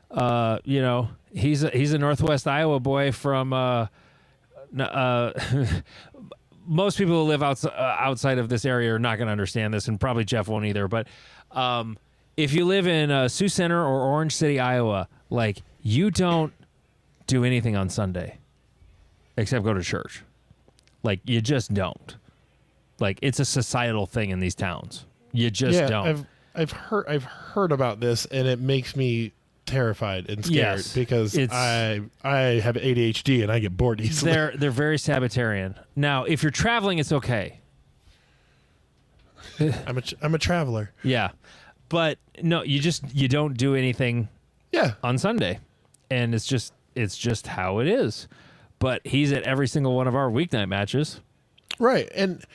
you know, he's a Northwest Iowa boy from most people who live outside of this area are not going to understand this, and probably Jeff won't either, but if you live in Sioux Center or Orange City, Iowa, like, you don't do anything on Sunday except go to church. Like, you just don't. Like, it's a societal thing in these towns. You just don't. I've heard about this, and it makes me terrified and scared because I have ADHD and I get bored easily. They're very Sabbatarian. Now, if you're traveling, it's okay. I'm a traveler. Yeah. But no, you don't do anything on Sunday. And it's just how it is. But he's at every single one of our weeknight matches. Right. And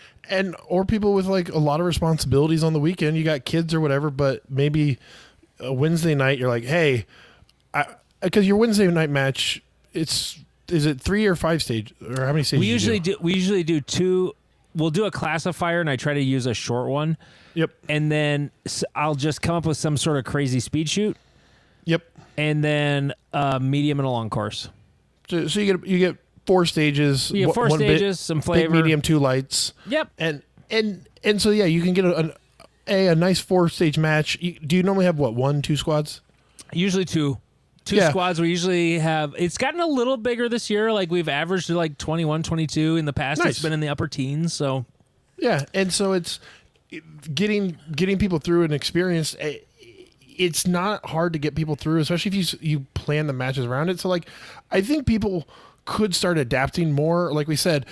or people with like a lot of responsibilities on the weekend. You got kids or whatever, but maybe a Wednesday night you're like, hey, because your Wednesday night match, is it 3 or 5 stage, or how many stages? We usually do 2. We'll do a classifier, and I try to use a short one. Yep. And then I'll just come up with some sort of crazy speed shoot. Yep. And then medium and a long course. So you get 4 stages. You get 4 stages, some flavor. Big, medium, 2 lights. Yep. And so you can get a nice 4-stage match. Do you normally have 1, 2 squads? Usually 2. 2 squads. We usually have. It's gotten a little bigger this year. Like, we've averaged to like 21, 22. In the past, It's been in the upper teens. So yeah, and so it's getting people through an experience. It's not hard to get people through, especially if you plan the matches around it. So like, I think people could start adapting more. Like we said,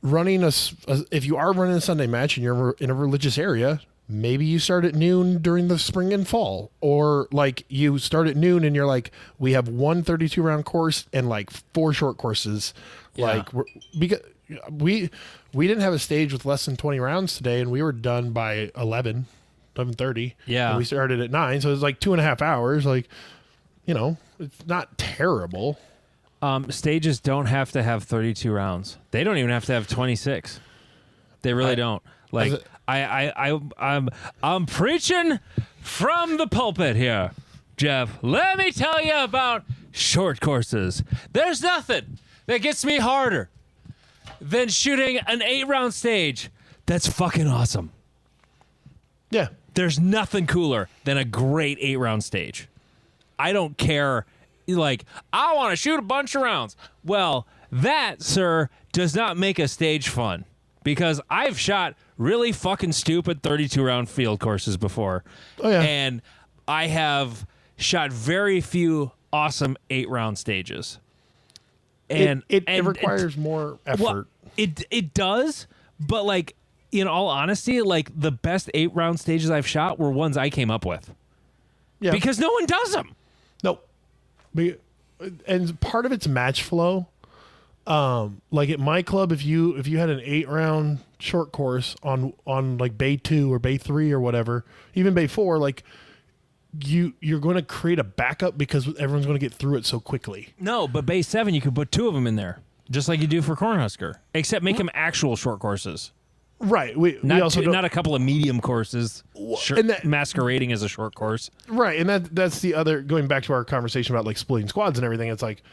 running if you are running a Sunday match and you're in a religious area, maybe you start at noon during the spring and fall, or like you start at noon and you're like, we have one 32 round course and like 4 short courses. Yeah. Like because we didn't have a stage with less than 20 rounds today, and we were done by 11:30. Yeah. And we started at 9, so it was like 2.5 hours. Like, it's not terrible. Stages don't have to have 32 rounds. They don't even have to have 26. They really don't. Like I'm preaching from the pulpit here, Jeff. Let me tell you about short courses. There's nothing that gets me harder than shooting an 8-round stage that's fucking awesome. Yeah. There's nothing cooler than a great 8-round stage. I don't care. Like, I want to shoot a bunch of rounds. Well, that, sir, does not make a stage fun, because I've shot really fucking stupid 32-round field courses before. Oh, yeah. And I have shot very few awesome 8-round stages. And it requires more effort. Well, it does, but like, in all honesty, like the best 8-round stages I've shot were ones I came up with. Yeah. Because no one does them. Nope. And part of it's match flow. Like at my club, if you had an 8-round short course on like bay 2 or bay 3 or whatever, even bay 4, like you're going to create a backup because everyone's going to get through it so quickly. No, but bay 7 you could put 2 of them in there, just like you do for Cornhusker, except make them actual short courses. Right. We also not a couple of medium courses masquerading as a short course. Right, and that's the other, going back to our conversation about like splitting squads and everything. It's like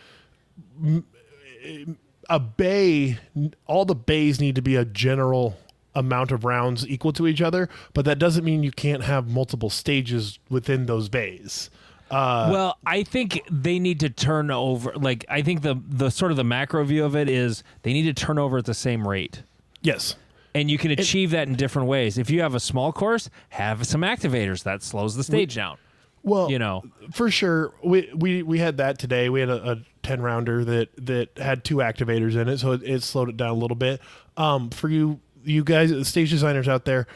a bay, all the bays need to be a general amount of rounds equal to each other, but that doesn't mean you can't have multiple stages within those bays. Well, I think they need to turn over. Like, I think the sort of the macro view of it is they need to turn over at the same rate. Yes. And you can achieve that in different ways. If you have a small course, have some activators. That slows the stage down. Well, for sure. We had that today. We had a 10-rounder that had 2 activators in it, so it slowed it down a little bit. For you guys, stage designers out there,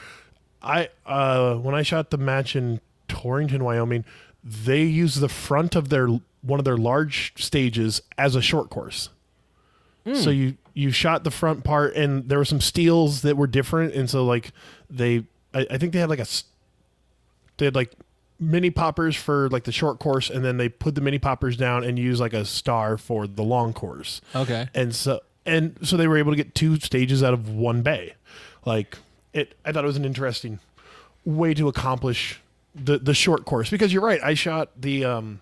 when I shot the match in Torrington, Wyoming, they used the front of one of their large stages as a short course. So you shot the front part, and there were some steels that were different, and so like I think they had like mini poppers for like the short course, and then they put the mini poppers down and use like a star for the long course. Okay. And so they were able to get 2 stages out of 1 bay. Like I thought it was an interesting way to accomplish the short course, because you're right. I shot the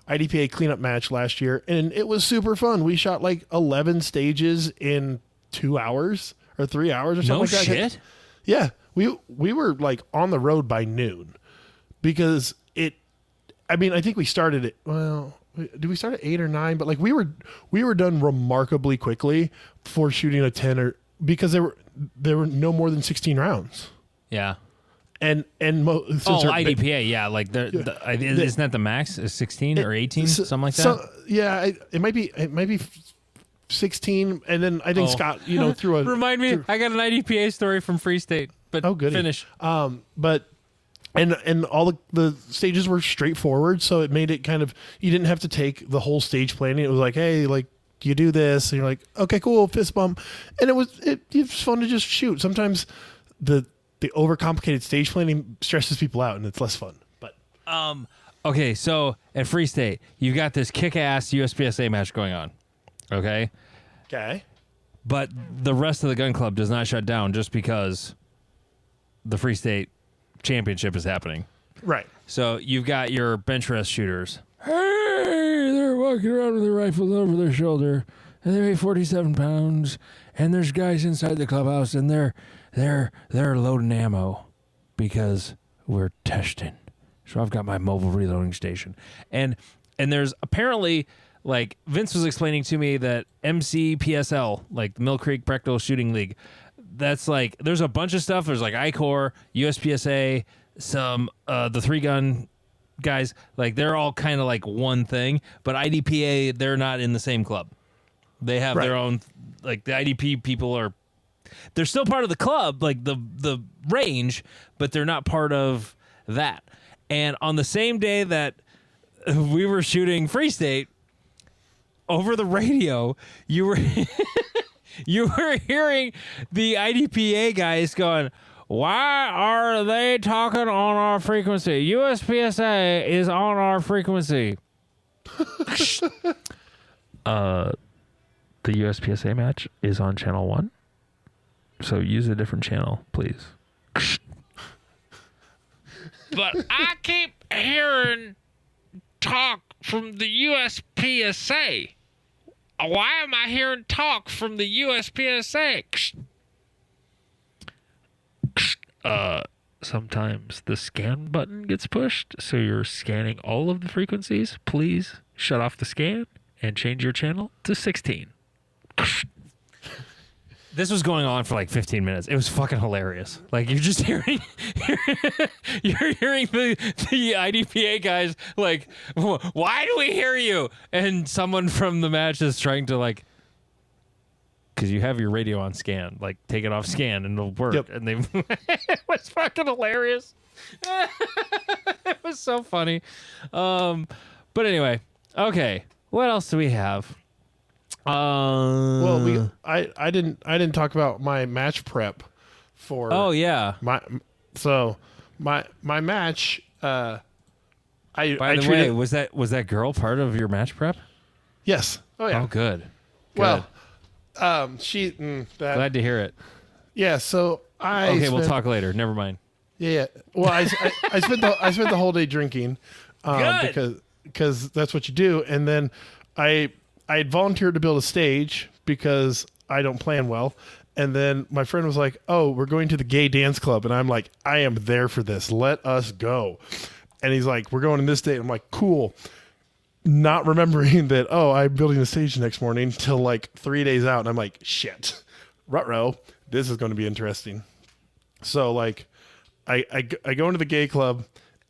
IDPA cleanup match last year, and it was super fun. We shot like 11 stages in 2 hours or 3 hours or something like that. No shit? Yeah. We were like on the road by noon, because I think we started at, well, did we start at 8 or 9? But like we were done remarkably quickly for shooting a 10, because there were no more than 16 rounds. Yeah. And IDPA, yeah, like isn't that the max? Is 16 or 18, something like that? So, yeah, it might be 16, and then I think Scott, threw a Remind me, I got an IDPA story from Free State, but finish. But all the stages were straightforward, so it made it kind of, you didn't have to take the whole stage planning. It was like, hey, like you do this, and you're like, okay, cool, fist bump, and it was fun to just shoot. Sometimes the overcomplicated stage planning stresses people out, and it's less fun. But okay, so at Free State, you've got this kick-ass USPSA match going on. Okay? Okay. But the rest of the gun club does not shut down just because the Free State championship is happening. Right. So you've got your bench rest shooters. Hey, they're walking around with their rifles over their shoulder, and they weigh 47 pounds, and there's guys inside the clubhouse, and they're loading ammo because we're testing. So I've got my mobile reloading station. And there's apparently, like, Vince was explaining to me that MCPSL, like the Mill Creek Practical Shooting League, that's like, there's a bunch of stuff. There's like ICOR, USPSA, some, the 3-gun guys, like they're all kind of like one thing, but IDPA, they're not in the same club. They have their own, like the IDP people they're still part of the club, like the range, but they're not part of that. And on the same day that we were shooting Free State, over the radio, you were hearing the IDPA guys going, "Why are they talking on our frequency? USPSA is on our frequency." The USPSA match is on channel 1, so use a different channel, please. But I keep hearing talk from the USPSA. Why am I hearing talk from the USPSA? Sometimes the scan button gets pushed, so you're scanning all of the frequencies. Please shut off the scan and change your channel to 16. This was going on for like 15 minutes. It was fucking hilarious. Like, you're just hearing you're hearing the IDPA guys like, "Why do we hear you?" And someone from the match is trying to like, because you have your radio on scan, like take it off scan and it'll work. Yep. And they it was fucking hilarious. It was so funny. But anyway, okay. What else do we have? Well, I didn't talk about my match prep for. Oh yeah. My match. By the way, was that girl part of your match prep? Yes. Oh yeah. Oh good. Well, she. Glad to hear it. Yeah. So we'll talk later. Never mind. Yeah. Well, I spent the whole day drinking, because that's what you do, and then I had volunteered to build a stage because I don't plan well. And then my friend was like, "Oh, we're going to the gay dance club." And I'm like, "I am there for this. Let us go." And he's like, "We're going on this date." I'm like, "Cool." Not remembering that, I'm building a stage the next morning till like 3 days out. And I'm like, shit, ruh-roh, this is going to be interesting. So like I go into the gay club,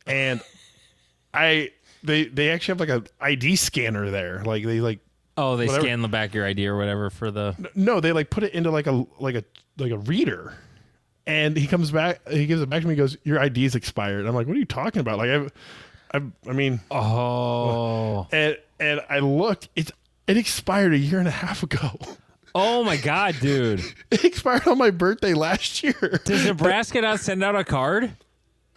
and they actually have like a ID scanner there. Like they like, they scan the back of your ID or whatever for the. No, they like put it into like a reader, and he comes back. He gives it back to me. He goes, "Your ID is expired." I'm like, "What are you talking about?" Like I mean. Oh. And I looked. It expired a year and a half ago. Oh my god, dude! It expired on my birthday last year. Does Nebraska not send out a card?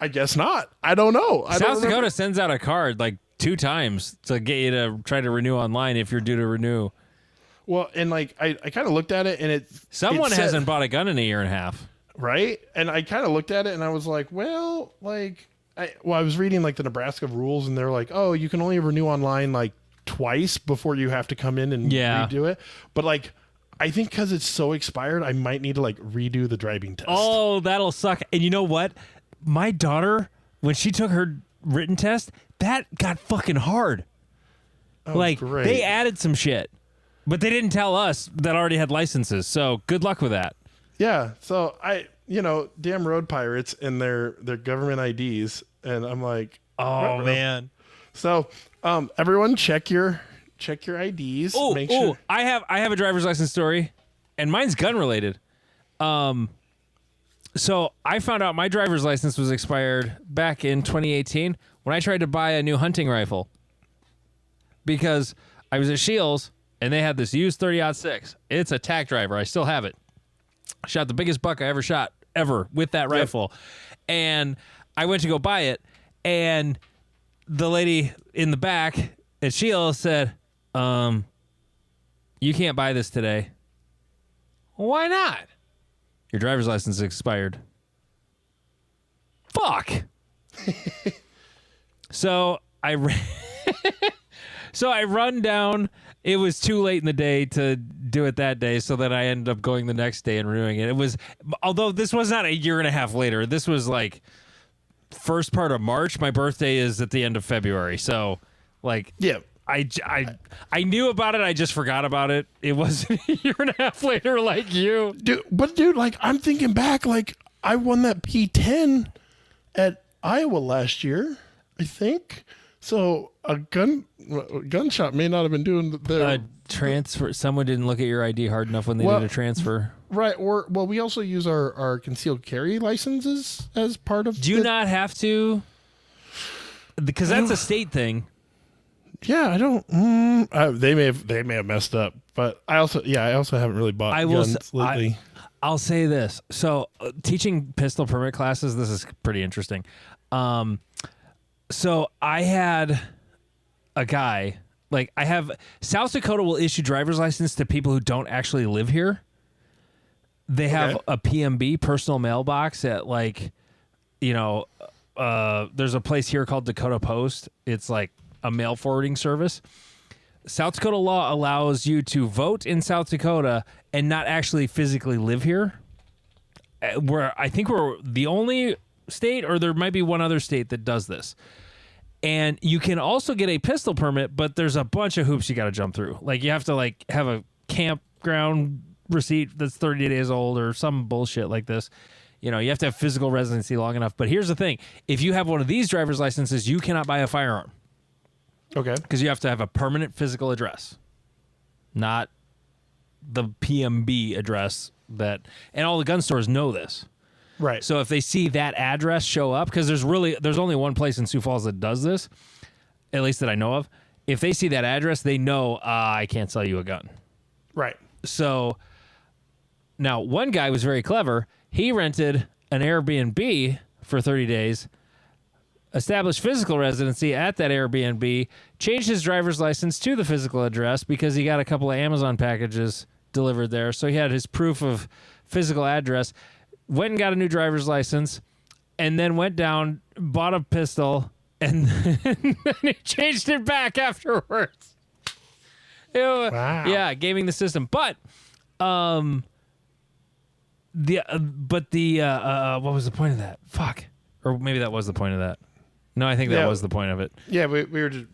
I guess not. I don't know. South Dakota sends out a card like 2 times to get you to try to renew online if you're due to renew. Well, and like I kind of looked at it, and someone hasn't bought a gun in a year and a half, right? And I kind of looked at it, and I was like, well, like I was reading like the Nebraska rules, and they're like, "Oh, you can only renew online like twice before you have to come in and redo it." But like, I think because it's so expired, I might need to like redo the driving test. Oh, that'll suck. And you know what? My daughter, when she took her written test, that got fucking hard. Oh, like, great. They added some shit, but they didn't tell us that already had licenses. So good luck with that. Yeah. So damn road pirates and their government IDs, and I'm like, oh man. So, everyone check your IDs. Oh, Make sure. I have a driver's license story, and mine's gun related. So I found out my driver's license was expired back in 2018 when I tried to buy a new hunting rifle, because I was at Shields and they had this used 30-06. It's a tack driver. I still have it. Shot the biggest buck I ever shot with that rifle. And I went to go buy it, and the lady in the back at Shields said, "You can't buy this today." "Why not?" "Your driver's license is expired." Fuck. So I run down. It was too late in the day to do it that day, so that I ended up going the next day and renewing it. It was, although this was not a year and a half later. This was like first part of March. My birthday is at the end of February, so like, yeah. I knew about it. I just forgot about it. It wasn't a year and a half later like you. Dude, like, I'm thinking back, like, I won that P10 at Iowa last year, I think. So a gunshot may not have been doing the transfer. Someone didn't look at your ID hard enough when they did a transfer. Right. Or we also use our concealed carry licenses as part of. Do you not have to? Because that's a state thing. Yeah, I don't. They may have messed up, but I also haven't really bought guns lately. I'll say this. So teaching pistol permit classes, this is pretty interesting. So I had a guy, South Dakota will issue driver's license to people who don't actually live here. They have a PMB, personal mailbox, at there's a place here called Dakota Post. It's like a mail forwarding service. South Dakota law allows you to vote in South Dakota and not actually physically live here. I think we're the only state, or there might be one other state that does this. And you can also get a pistol permit, but there's a bunch of hoops you got to jump through. You have to have a campground receipt that's 30 days old or some bullshit like this. You have to have physical residency long enough. But here's the thing. If you have one of these driver's licenses, you cannot buy a firearm. Okay. Because you have to have a permanent physical address, not the PMB address and all the gun stores know this. Right. So if they see that address show up, because there's only one place in Sioux Falls that does this, at least that I know of. If they see that address, they know I can't sell you a gun. Right. So now one guy was very clever. He rented an Airbnb for 30 days, established physical residency at that Airbnb, changed his driver's license to the physical address because he got a couple of Amazon packages delivered there. So he had his proof of physical address, went and got a new driver's license, and then went down, bought a pistol, and then he changed it back afterwards. Wow. Yeah, gaming the system. But what was the point of that? Fuck. Or maybe that was the point of that. No, I think that was the point of it. Yeah, we were just.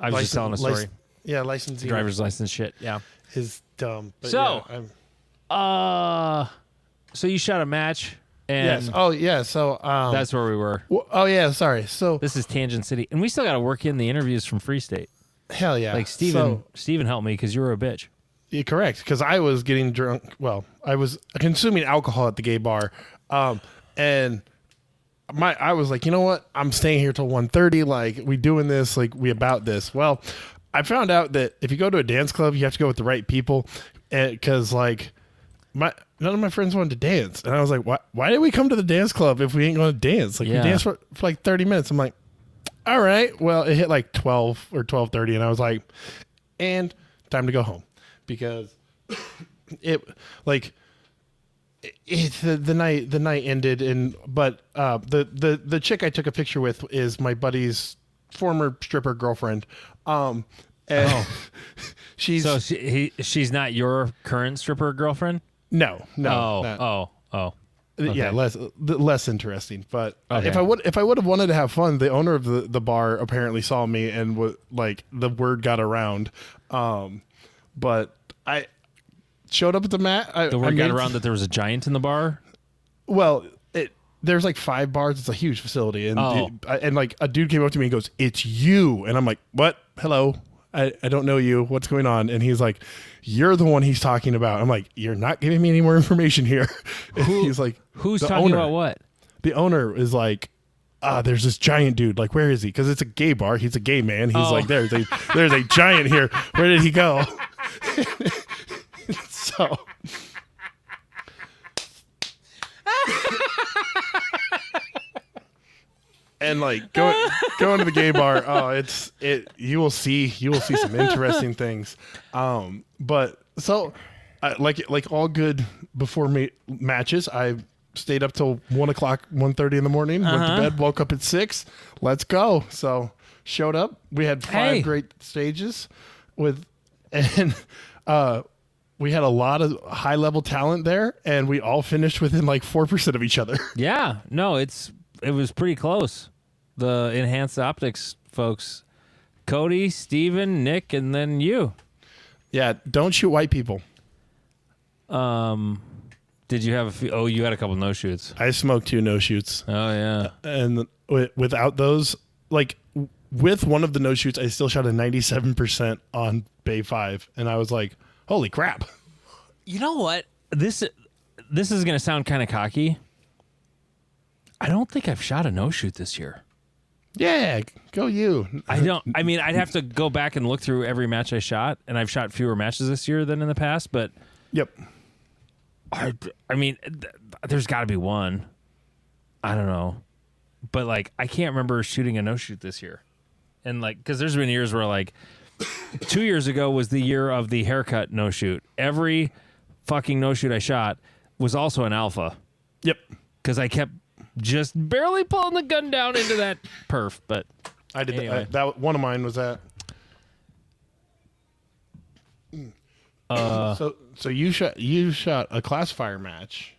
I was just telling a story. Licensing. Driver's license shit. Yeah. Is dumb. But So, yeah, so you shot a match, and yes. Oh yeah. So that's where we were. Oh yeah. Sorry. So This is Tangent City, and we still got to work in the interviews from Free State. hell yeah. Steven helped me because you were a bitch. Yeah, correct. Because I was getting drunk. Well, I was consuming alcohol at the gay bar, and I was like, you know what? I'm staying here till 1:30. We doing this. We about this. Well, I found out that if you go to a dance club, you have to go with the right people, because none of my friends wanted to dance, and I was like, why did we come to the dance club if we ain't going to dance? We danced for 30 minutes. I'm like, all right. Well, it hit 12 or 12:30, and I was like, and time to go home. Because the night ended, but the chick I took a picture with is my buddy's former stripper girlfriend. She's not your current stripper girlfriend? No. Okay. Yeah, less interesting. But okay. if I would have wanted to have fun, the owner of the bar apparently saw me, and the word got around. But I showed up at the mat. The word got around that there was a giant in the bar? Well, there's 5 bars. It's a huge facility. And a dude came up to me and goes, "It's you." And I'm like, "What? Hello. I don't know you. What's going on?" And he's like, "You're the one he's talking about." I'm like, "You're not giving me any more information here." He's like, "Who's talking about what?" The owner is like, there's this giant dude. Where is he? Because it's a gay bar. He's a gay man. He's like, there's a giant here. Where did he go? So. And going to the gay bar, you will see some interesting things. But so like all good before matches, I stayed up till 1:30 in the morning, went to bed, woke up at 6. Let's go. So showed up. We had 5 great stages and we had a lot of high level talent there, and we all finished within 4% of each other. Yeah, no, it was pretty close. The Enhanced Optics folks, Cody, Steven, Nick, and then you. Yeah, don't shoot white people. Did you have a few? Oh, you had a couple no shoots. I smoked 2 no shoots. Oh yeah. And without those, with one of the no shoots, I still shot a 97% on Bay 5, and I was like, holy crap. You know what? This is going to sound kind of cocky. I don't think I've shot a no shoot this year. Yeah, go you. I mean, I'd have to go back and look through every match I shot, and I've shot fewer matches this year than in the past, but Yep. I mean, there's got to be one. I don't know. But, like, I can't remember shooting a no-shoot this year. And, like, because there's been years where, like, 2 years ago was the year of the haircut no-shoot. Every fucking no-shoot I shot was also an alpha. Yep. Because I kept just barely pulling the gun down into that perf. But I did anyway. that. One of mine was that. So you shot a classifier match.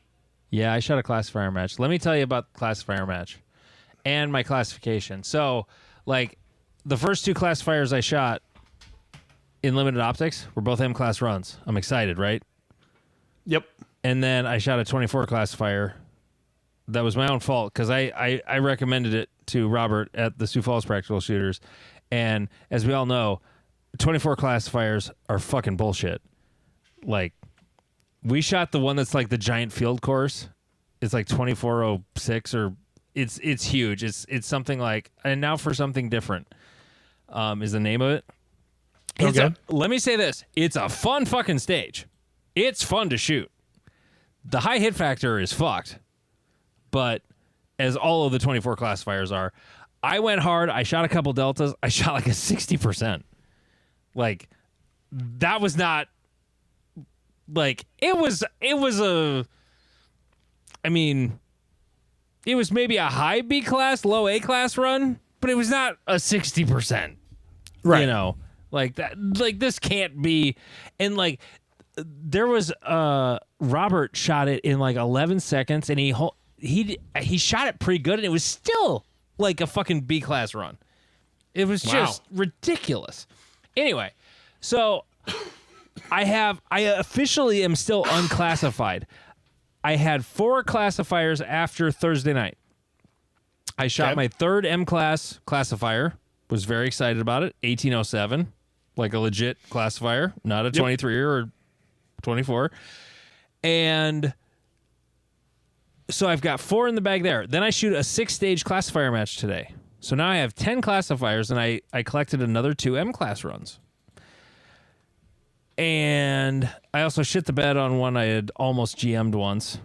Yeah, I shot a classifier match. Let me tell you about the classifier match and my classification. So, like, the first two classifiers I shot in limited optics were both M-class runs. I'm excited, right? Yep. And then I shot a 24 classifier. That was my own fault because I recommended it to Robert at the Sioux Falls Practical Shooters. And as we all know, 24 classifiers are fucking bullshit. Like, we shot the one that's like the giant field course. It's like 2406 or it's huge. It's something like, and now for something different is the name of it. Okay. Let me say this. It's a fun fucking stage. It's fun to shoot. The high hit factor is fucked. But as all of the 24 classifiers are, I went hard. I shot a couple deltas. I shot like a 60%. Like, that was not like it was maybe a high B class, low A class run, but it was not a 60%. Right. You know, like that, like this can't be. And like, there was Robert shot it in like 11 seconds and he shot it pretty good and it was still like a fucking B class run. It was just ridiculous. Anyway, so I officially am still unclassified. I had 4 classifiers after Thursday night. I shot my third M class classifier. Was very excited about it. 1807, like a legit classifier, not a 23 or 24. And so I've got 4 in the bag there. Then I shoot a 6-stage classifier match today. So now I have 10 classifiers, and I collected another 2 M class runs. And I also shit the bed on one I had almost GM'd once,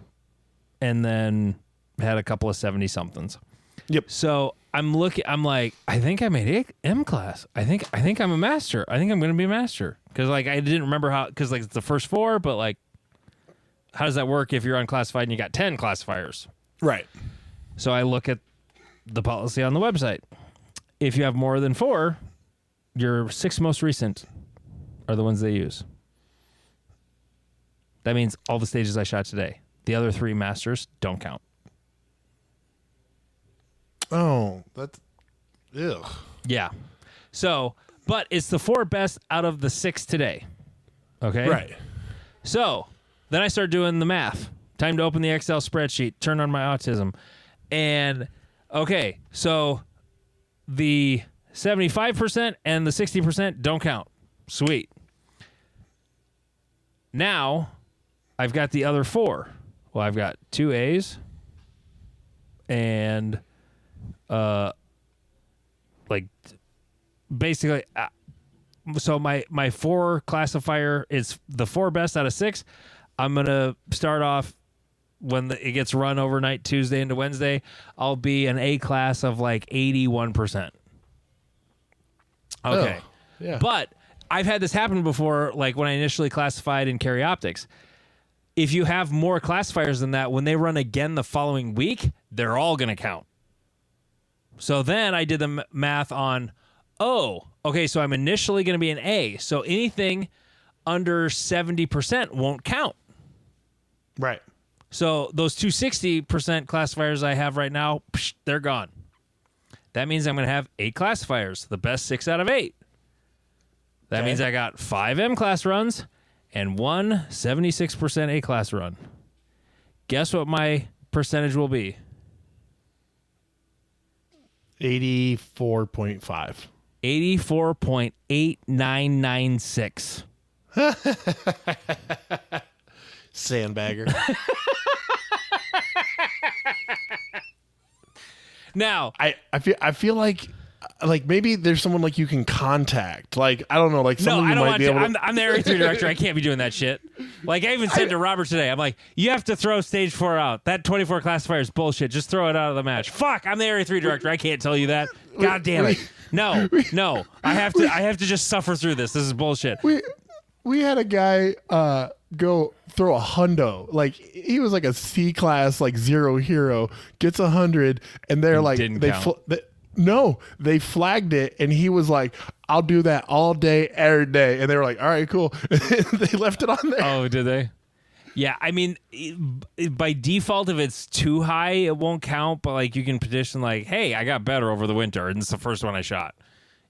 and then had a couple of 70-somethings. Yep. So I'm like, I think I made M class. I think I'm a master. I think I'm going to be a master. Because, like, I didn't remember how, because, like, it's the first 4, but, like, how does that work if you're unclassified and you got 10 classifiers? Right. So I look at the policy on the website. If you have more than 4, your 6 most recent are the ones they use. That means all the stages I shot today. The other 3 masters don't count. Oh, that's... Ugh. Yeah. So, but it's the 4 best out of the 6 today. Okay? Right. So, then I start doing the math. Time to open the Excel spreadsheet, turn on my autism. And, okay, so the 75% and the 60% don't count. Sweet. Now, I've got the other 4. Well, I've got 2 A's and, like, basically, so my 4 classifier is the 4 best out of 6. I'm going to start off when it gets run overnight Tuesday into Wednesday. I'll be an A class of like 81%. Okay. Oh, yeah. But I've had this happen before, like when I initially classified in carry optics. If you have more classifiers than that, when they run again the following week, they're all going to count. So then I did the math on, okay, so I'm initially going to be an A. So anything under 70% won't count. Right. So those 260% classifiers I have right now, they're gone. That means I'm going to have 8 classifiers, the best 6 out of 8. That means I got 5 M class runs and 1 76% A class run. Guess what my percentage will be? 84.5. 84.8996. Sandbagger. Now, I feel like maybe there's someone like you can contact. Like, I don't know, like no, someone I you don't might want be to. able to. I'm the Area 3 director. I can't be doing that shit. Like, I even said to Robert today, I'm like, you have to throw stage 4 out. That 24 classifier is bullshit. Just throw it out of the match. Fuck, I'm the Area 3 director. I can't tell you that. God damn it. No. I have to just suffer through this. This is bullshit. We had a guy go throw a hundo. Like, he was like a C class, like zero hero, gets 100, and they're like, didn't they count. no, they flagged it, and he was like, I'll do that all day, every day. And they were like, all right, cool. They left it on there. Oh, did they? Yeah, I mean, by default, if it's too high, it won't count. But like, you can petition, like, "Hey, I got better over the winter, and it's the first one I shot."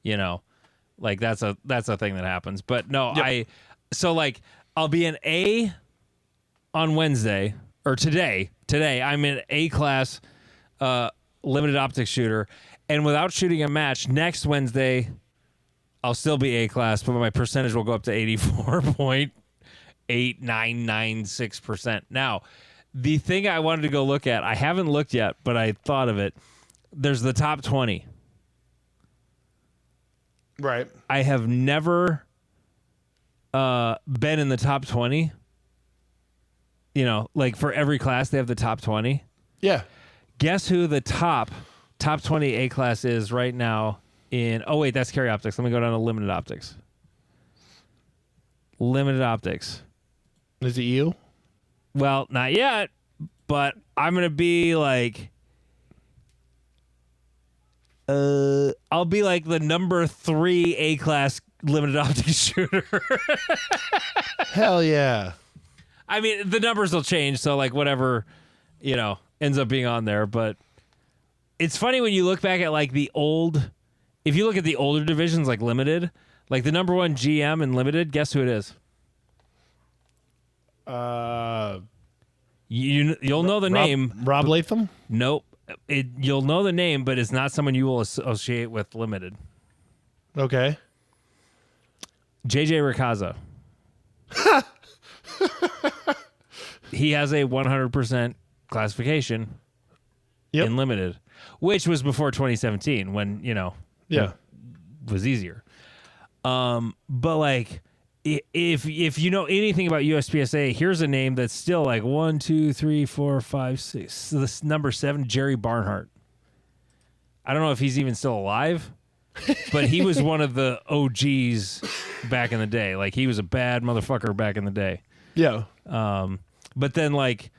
You know, like that's a thing that happens. But no, Yep. I'll be an A on Wednesday or today. Today, I'm an A class limited optics shooter, and without shooting a match next Wednesday, I'll still be A class, but my percentage will go up to 84.8996%. Now, the thing I wanted to go look at, I haven't looked yet, but I thought of it. There's the top 20. Right. I have never been in the top 20. You know, like for every class, they have the top 20. Yeah. Guess who the top 20 A class is right now in... Oh, wait, that's carry optics. Let me go down to limited optics. Limited optics. Is it you? Well, not yet, but I'm going to be like... I'll be like the number 3 A class limited optics shooter. Hell yeah. I mean, the numbers will change, so like whatever, you know, ends up being on there. But it's funny when you look back at like the old, if you look at the older divisions like limited, like the number 1 GM in limited, guess who it is? You'll know the name. Rob Latham? Nope. You'll know the name, but it's not someone you will associate with limited. Okay. JJ Ricazza. He has a 100% classification in limited, which was before 2017 when, you know, Yeah. it was easier. But like, if you know anything about USPSA, here's a name that's still like 1, 2, 3, 4, 5, 6. So this number 7, Jerry Barnhart. I don't know if he's even still alive, but he was one of the OGs back in the day. Like, he was a bad motherfucker back in the day. Yeah. But then, like,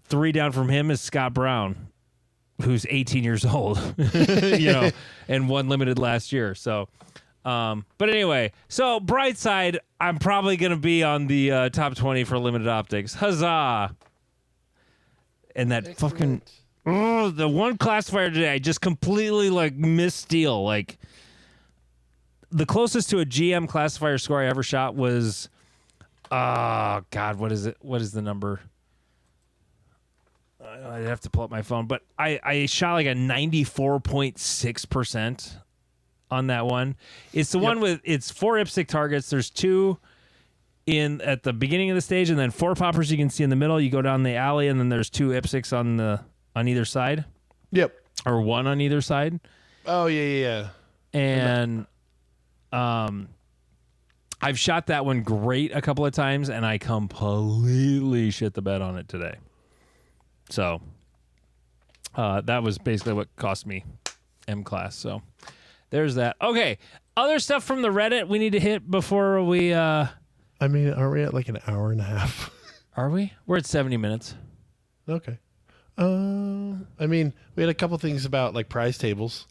3 down from him is Scott Brown, who's 18 years old, you know, and won limited last year. So, but anyway, so bright side, I'm probably going to be on the top 20 for limited optics. Huzzah! And that fucking, the one classifier today, I just completely, like, missed steal. Like, the closest to a GM classifier score I ever shot was, oh, God, what is it? What is the number? I'd have to pull up my phone, but I shot like a 94.6% on that one. It's the one with, it's 4 IPSC targets. There's 2 at the beginning of the stage, and then 4 poppers you can see in the middle. You go down the alley, and then there's 2 IPSCs on either side. Yep. Or 1 on either side. Oh, yeah. And I've shot that one great a couple of times, and I completely shit the bed on it today. So that was basically what cost me M class. So there's that. Okay, other stuff from the Reddit we need to hit before we... I mean, aren't we at like an hour and a half? Are we? We're at 70 minutes. Okay. I mean, we had a couple things about like prize tables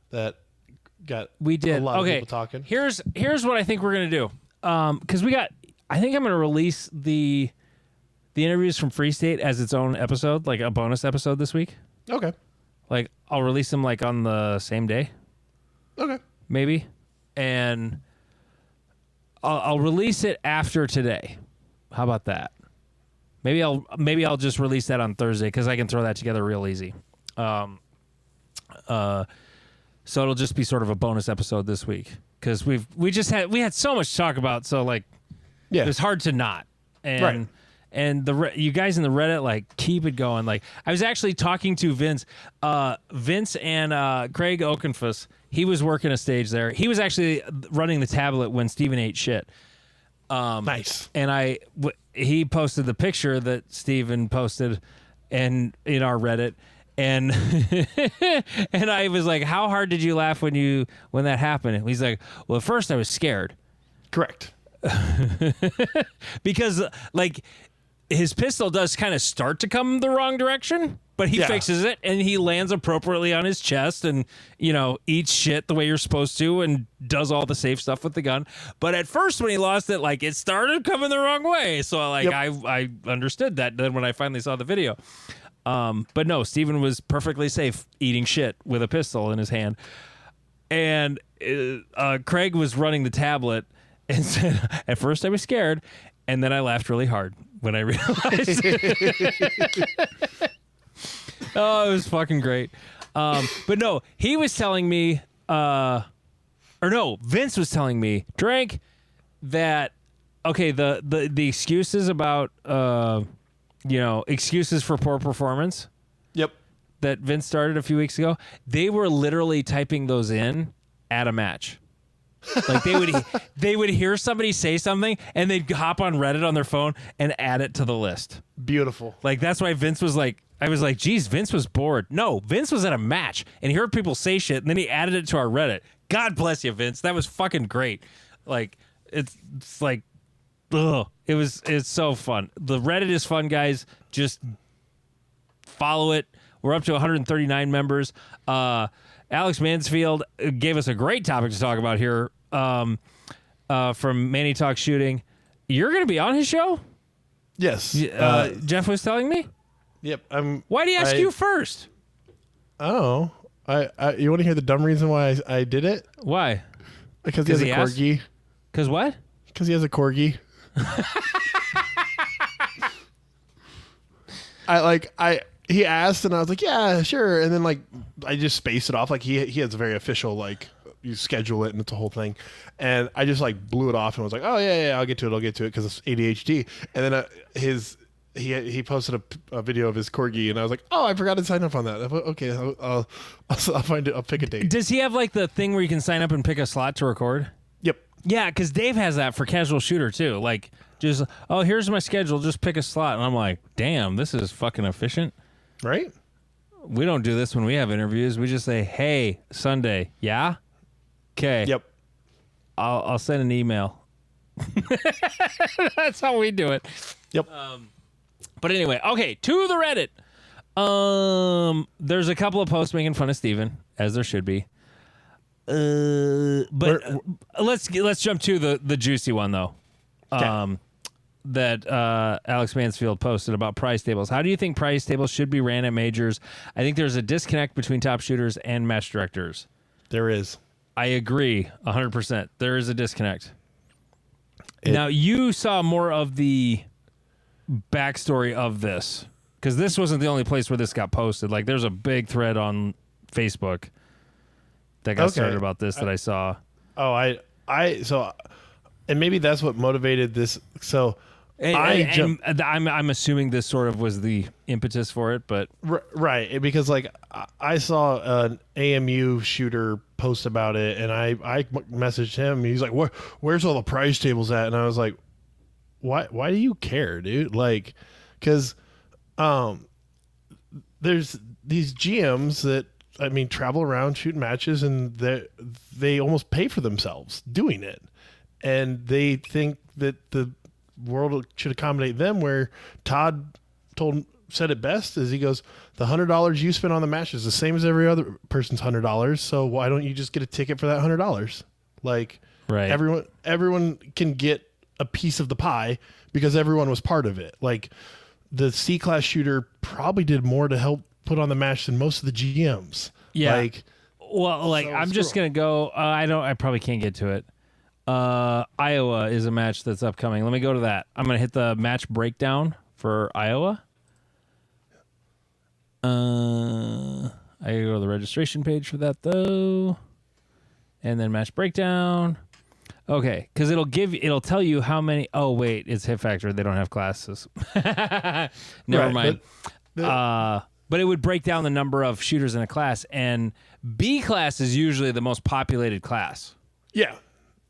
that got We did. a lot Okay. of people talking. Here's what I think we're gonna do. Because I think I'm gonna release the interviews from Free State as its own episode, like a bonus episode this week. Okay. Like, I'll release them like on the same day, Okay. maybe, and I'll release it after today. How about that? Maybe I'll just release that on Thursday because I can throw that together real easy. So it'll just be sort of a bonus episode this week because we had so much to talk about. So like, Yeah. it was hard to not. And Right. and you guys in the Reddit, like, keep it going. Like, I was actually talking to Vince and Craig Oakenfuss. He was working a stage there. He was actually running the tablet when Steven ate shit. Nice. And he posted the picture that Steven posted and in our Reddit. And and I was like, how hard did you laugh when that happened? And he's like, well, at first I was scared. Correct. Because like his pistol does kind of start to come the wrong direction, but he fixes it and he lands appropriately on his chest and, eats shit the way you're supposed to and does all the safe stuff with the gun. But at first when he lost it, like, it started coming the wrong way. So like, I understood that then when I finally saw the video. But no, Steven was perfectly safe eating shit with a pistol in his hand. And Craig was running the tablet and said, at first I was scared, and then I laughed really hard when I realized it. Oh, it was fucking great. But no, he was telling me, Vince was telling me, Drake, that, okay, the excuses about, excuses for poor performance. Yep. That Vince started a few weeks ago, they were literally typing those in at a match. Like they would hear somebody say something and they'd hop on Reddit on their phone and add it to the list. Beautiful. Like, that's why Vince was like, I was like, geez, Vince was bored. No, Vince was at a match and he heard people say shit and then he added it to our Reddit. God bless you, Vince. That was fucking great. Like, it's like, ugh. It's so fun. The Reddit is fun, guys. Just follow it. We're up to 139 members. Alex Mansfield gave us a great topic to talk about here from Manny Talk Shooting. You're going to be on his show? Yes. Jeff was telling me? Yep. Why did he ask you first? Oh. You want to hear the dumb reason why I did it? Why? Because he has a corgi. Because what? Because he has a corgi. He asked and I was like, yeah, sure. And then like I just spaced it off. Like he has a very official, like, you schedule it and it's a whole thing. And I just like blew it off and was like, oh yeah, I'll get to it because it's ADHD. And then he posted a video of his corgi and I was like, oh, I forgot to sign up on that. Okay, I'll find it. I'll pick a date. Does he have like the thing where you can sign up and pick a slot to record? Yep. Yeah, because Dave has that for Casual Shooter too. Like, just, oh, here's my schedule. Just pick a slot. And I'm like, damn, this is fucking efficient. Right? We don't do this when we have interviews. We just say, hey, Sunday. Yeah? Okay. Yep. I'll send an email. That's how we do it. Yep. But anyway, okay, to the Reddit. There's a couple of posts making fun of Steven, as there should be. But let's jump to the juicy one though. Okay. That Alex Mansfield posted about prize tables. How do you think prize tables should be ran at majors? I think there's a disconnect between top shooters and match directors. There is. I agree 100%. There is a disconnect. Now, you saw more of the backstory of this, because this wasn't the only place where this got posted. Like, there's a big thread on Facebook that got started about this that I saw. Oh, and maybe that's what motivated this. So I'm assuming this sort of was the impetus for it, but right, because like I saw an AMU shooter post about it, and I messaged him. He's like, "Where's all the prize tables at?" And I was like, "Why do you care, dude? Like, because there's these GMs that travel around shooting matches, and they almost pay for themselves doing it, and they think that the world should accommodate them, where Todd said it best, is he goes, the $100 you spend on the match is the same as every other person's $100, so why don't you just get a ticket for that $100? Like, right. Everyone can get a piece of the pie because everyone was part of it. Like, the C-class shooter probably did more to help put on the match than most of the GMs. Yeah. Like, well, like, I'm just gonna go. I probably can't get to it. Iowa is a match that's upcoming. Let me go to that. I'm going to hit the match breakdown for Iowa. I I gotta go to the registration page for that though, and then match breakdown. Okay, because it'll tell you how many. Oh wait, it's hit factor. They don't have classes. Never mind. But it would break down the number of shooters in a class, and B class is usually the most populated class. Yeah,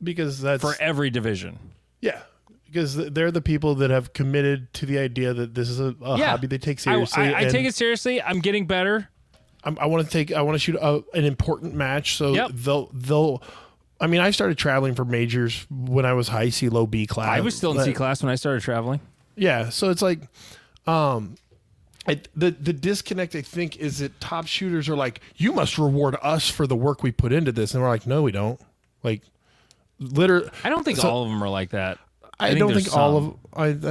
because that's for every division. Yeah, because they're the people that have committed to the idea that this is a hobby they take seriously. I take it seriously. I'm getting better. I want to shoot an important match, so they'll. I mean, I started traveling for majors when I was high C, low B class. I was still in C class when I started traveling. Yeah, so it's like, the disconnect I think is that top shooters are like, you must reward us for the work we put into this, and we're like, no, we don't. Like, literally, I don't think all of them are like that. I don't think all of.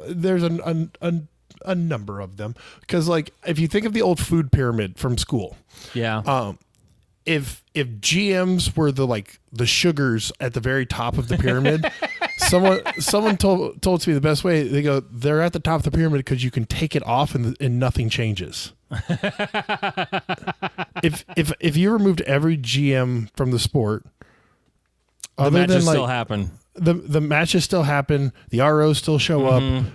There's a number of them, because like if you think of the old food pyramid from school, if GMs were the sugars at the very top of the pyramid, someone told me the best way. They go, they're at the top of the pyramid because you can take it off and nothing changes. if you removed every GM from the sport, the matches still happen. The matches still happen. The ROs still show up.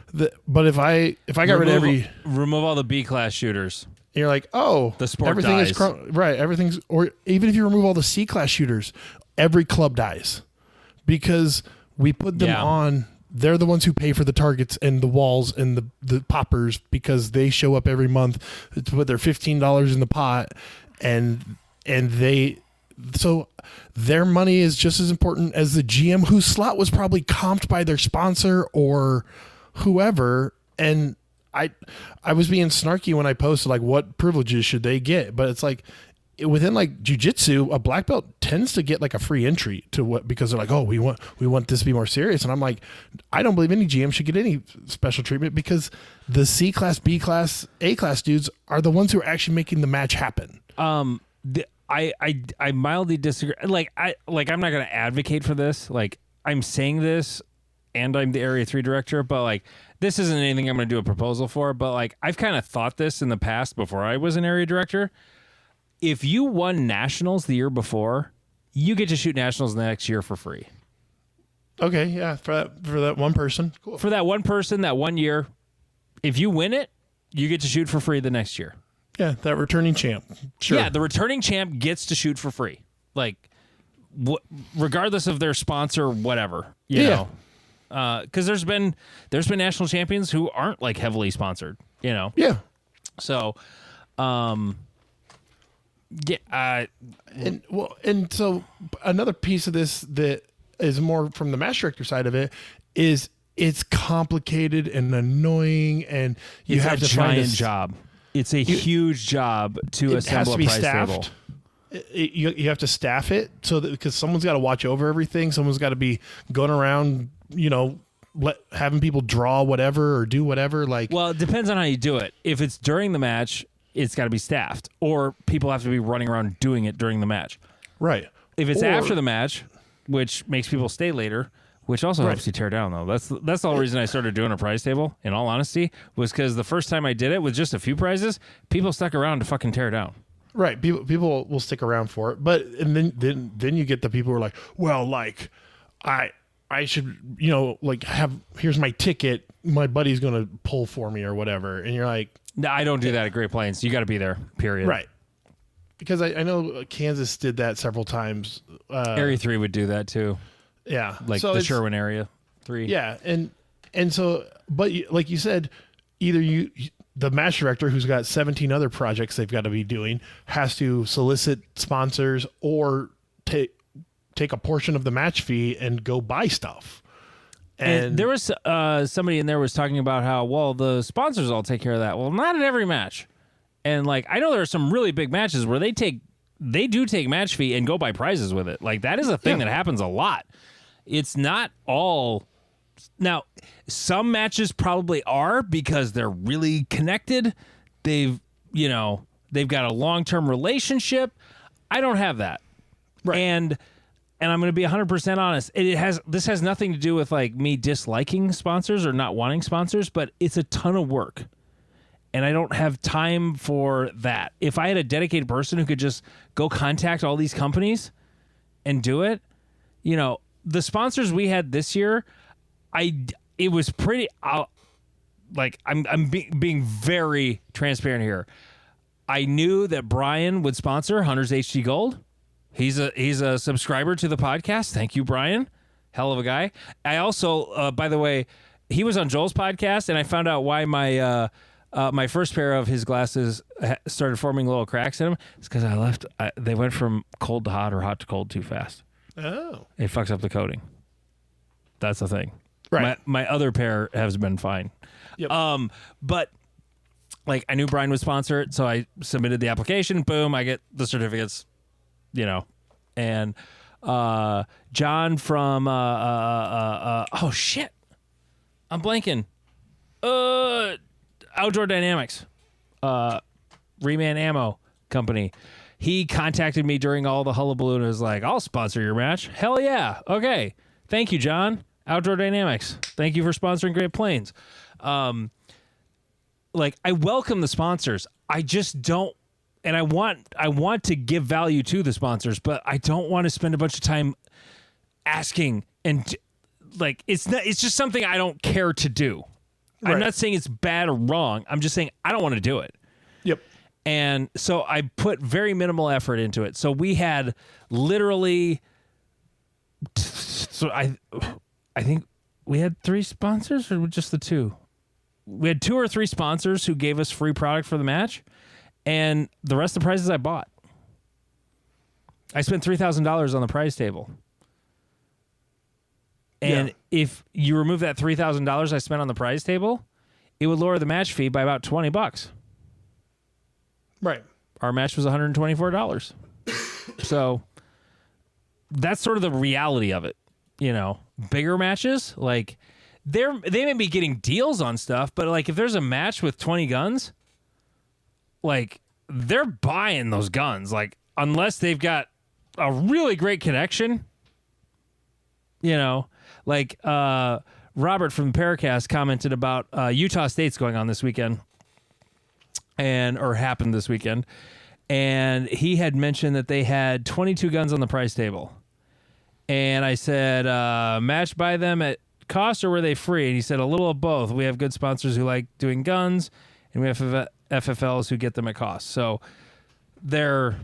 But if I got rid of remove all the B class shooters. You're like, oh, the sport everything dies. Is right. Everything's, or even if you remove all the C class shooters, every club dies because we put them on. They're the ones who pay for the targets and the walls and the poppers because they show up every month to put their $15 in the pot, and so their money is just as important as the GM whose slot was probably comped by their sponsor or whoever. And I was being snarky when I posted like what privileges should they get, but it's like within like jiu-jitsu, a black belt tends to get like a free entry to what, because they're like, oh, we want this to be more serious. And I'm like, I don't believe any GM should get any special treatment because the C class, B class, A class dudes are the ones who are actually making the match happen. I mildly disagree. I'm not going to advocate for this. Like, I'm saying this, and I'm the Area 3 director, but like, this isn't anything I'm going to do a proposal for. But like, I've kind of thought this in the past before I was an area director. If you won nationals the year before, you get to shoot nationals the next year for free. Okay, yeah, for that one person, cool. For that one person, that 1 year, if you win it, you get to shoot for free the next year. Yeah, that returning champ. Sure. Yeah, the returning champ gets to shoot for free. Like, regardless of their sponsor, whatever. You know? Because there's been national champions who aren't like heavily sponsored, you know? Yeah. So, and so another piece of this that is more from the match director side of it is it's complicated and annoying, and you have to find a job. It's a huge job to assemble a prize table. You have to staff it so that because someone's got to watch over everything. Someone's got to be going around, having people draw whatever or do whatever. Like, well, it depends on how you do it. If it's during the match, it's got to be staffed, or people have to be running around doing it during the match. Right. If it's after the match, which makes people stay later, which also helps you tear down, though. That's the whole reason I started doing a prize table, in all honesty, was because the first time I did it with just a few prizes, people stuck around to fucking tear down. Right. People will stick around for it. But and then you get the people who are like, well, like, I should, here's my ticket. My buddy's going to pull for me or whatever. And you're like, no, I don't do that at Great Plains. You got to be there, period. Right. Because I know Kansas did that several times. Area 3 would do that too. Yeah. Like so the Sherwin Area 3. Yeah. And so, but like you said, either the match director who's got 17 other projects they've got to be doing has to solicit sponsors or take a portion of the match fee and go buy stuff. And there was somebody in there was talking about how, well, the sponsors all take care of that. Well, not at every match. And like, I know there are some really big matches where they do take match fee and go buy prizes with it. Like, that is a thing that happens a lot. It's not all. Now, some matches probably are because they're really connected. They've got a long-term relationship. I don't have that. Right. And I'm going to be 100% honest. This has nothing to do with like me disliking sponsors or not wanting sponsors, but it's a ton of work. And I don't have time for that. If I had a dedicated person who could just go contact all these companies and do it, the sponsors we had this year, it was pretty. I'm being very transparent here. I knew that Brian would sponsor Hunter's HD Gold. He's a subscriber to the podcast. Thank you, Brian. Hell of a guy. I also, by the way, he was on Joel's podcast, and I found out why my first pair of his glasses started forming little cracks in them. It's because they went from cold to hot or hot to cold too fast. Oh. It fucks up the coating. That's the thing. Right. My other pair has been fine. Yep. But I knew Brian would sponsor it, so I submitted the application. Boom, I get the certificates, and John from oh shit, I'm blanking. Outdoor Dynamics, Reman Ammo Company. He contacted me during all the hullabaloo and was like, I'll sponsor your match. Hell yeah. Okay. Thank you, John. Outdoor Dynamics. Thank you for sponsoring Great Plains. I welcome the sponsors. I just don't, and I want to give value to the sponsors, but I don't want to spend a bunch of time asking and it's just something I don't care to do. Right. I'm not saying it's bad or wrong. I'm just saying I don't want to do it. Yep. And so I put very minimal effort into it. So we had literally, I think we had 3 sponsors or just the 2? We had 2 or 3 sponsors who gave us free product for the match, and the rest of the prizes I bought. I spent $3,000 on the prize table. And if you remove that $3,000 I spent on the prize table, it would lower the match fee by about $20. Right. Our match was $124. So that's sort of the reality of it. Bigger matches, they may be getting deals on stuff, but if there's a match with 20 guns, they're buying those guns. Unless they've got a really great connection, Robert from the Paracast commented about Utah State's going on this weekend or happened this weekend. And he had mentioned that they had 22 guns on the prize table. And I said, match buy them at cost or were they free? And he said a little of both. We have good sponsors who like doing guns and we have FFLs who get them at cost. So they're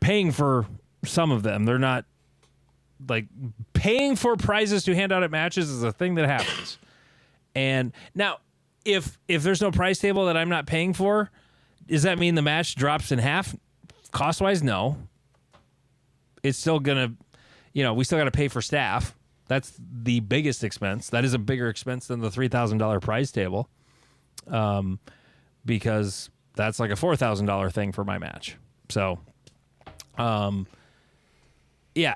paying for some of them. They're not paying for prizes to hand out at matches is a thing that happens. And now if there's no prize table that I'm not paying for, does that mean the match drops in half cost wise? No. It's still gonna, we still got to pay for staff. That's the biggest expense. That is a bigger expense than the $3,000 prize table, because that's like a $4,000 thing for my match. So, yeah,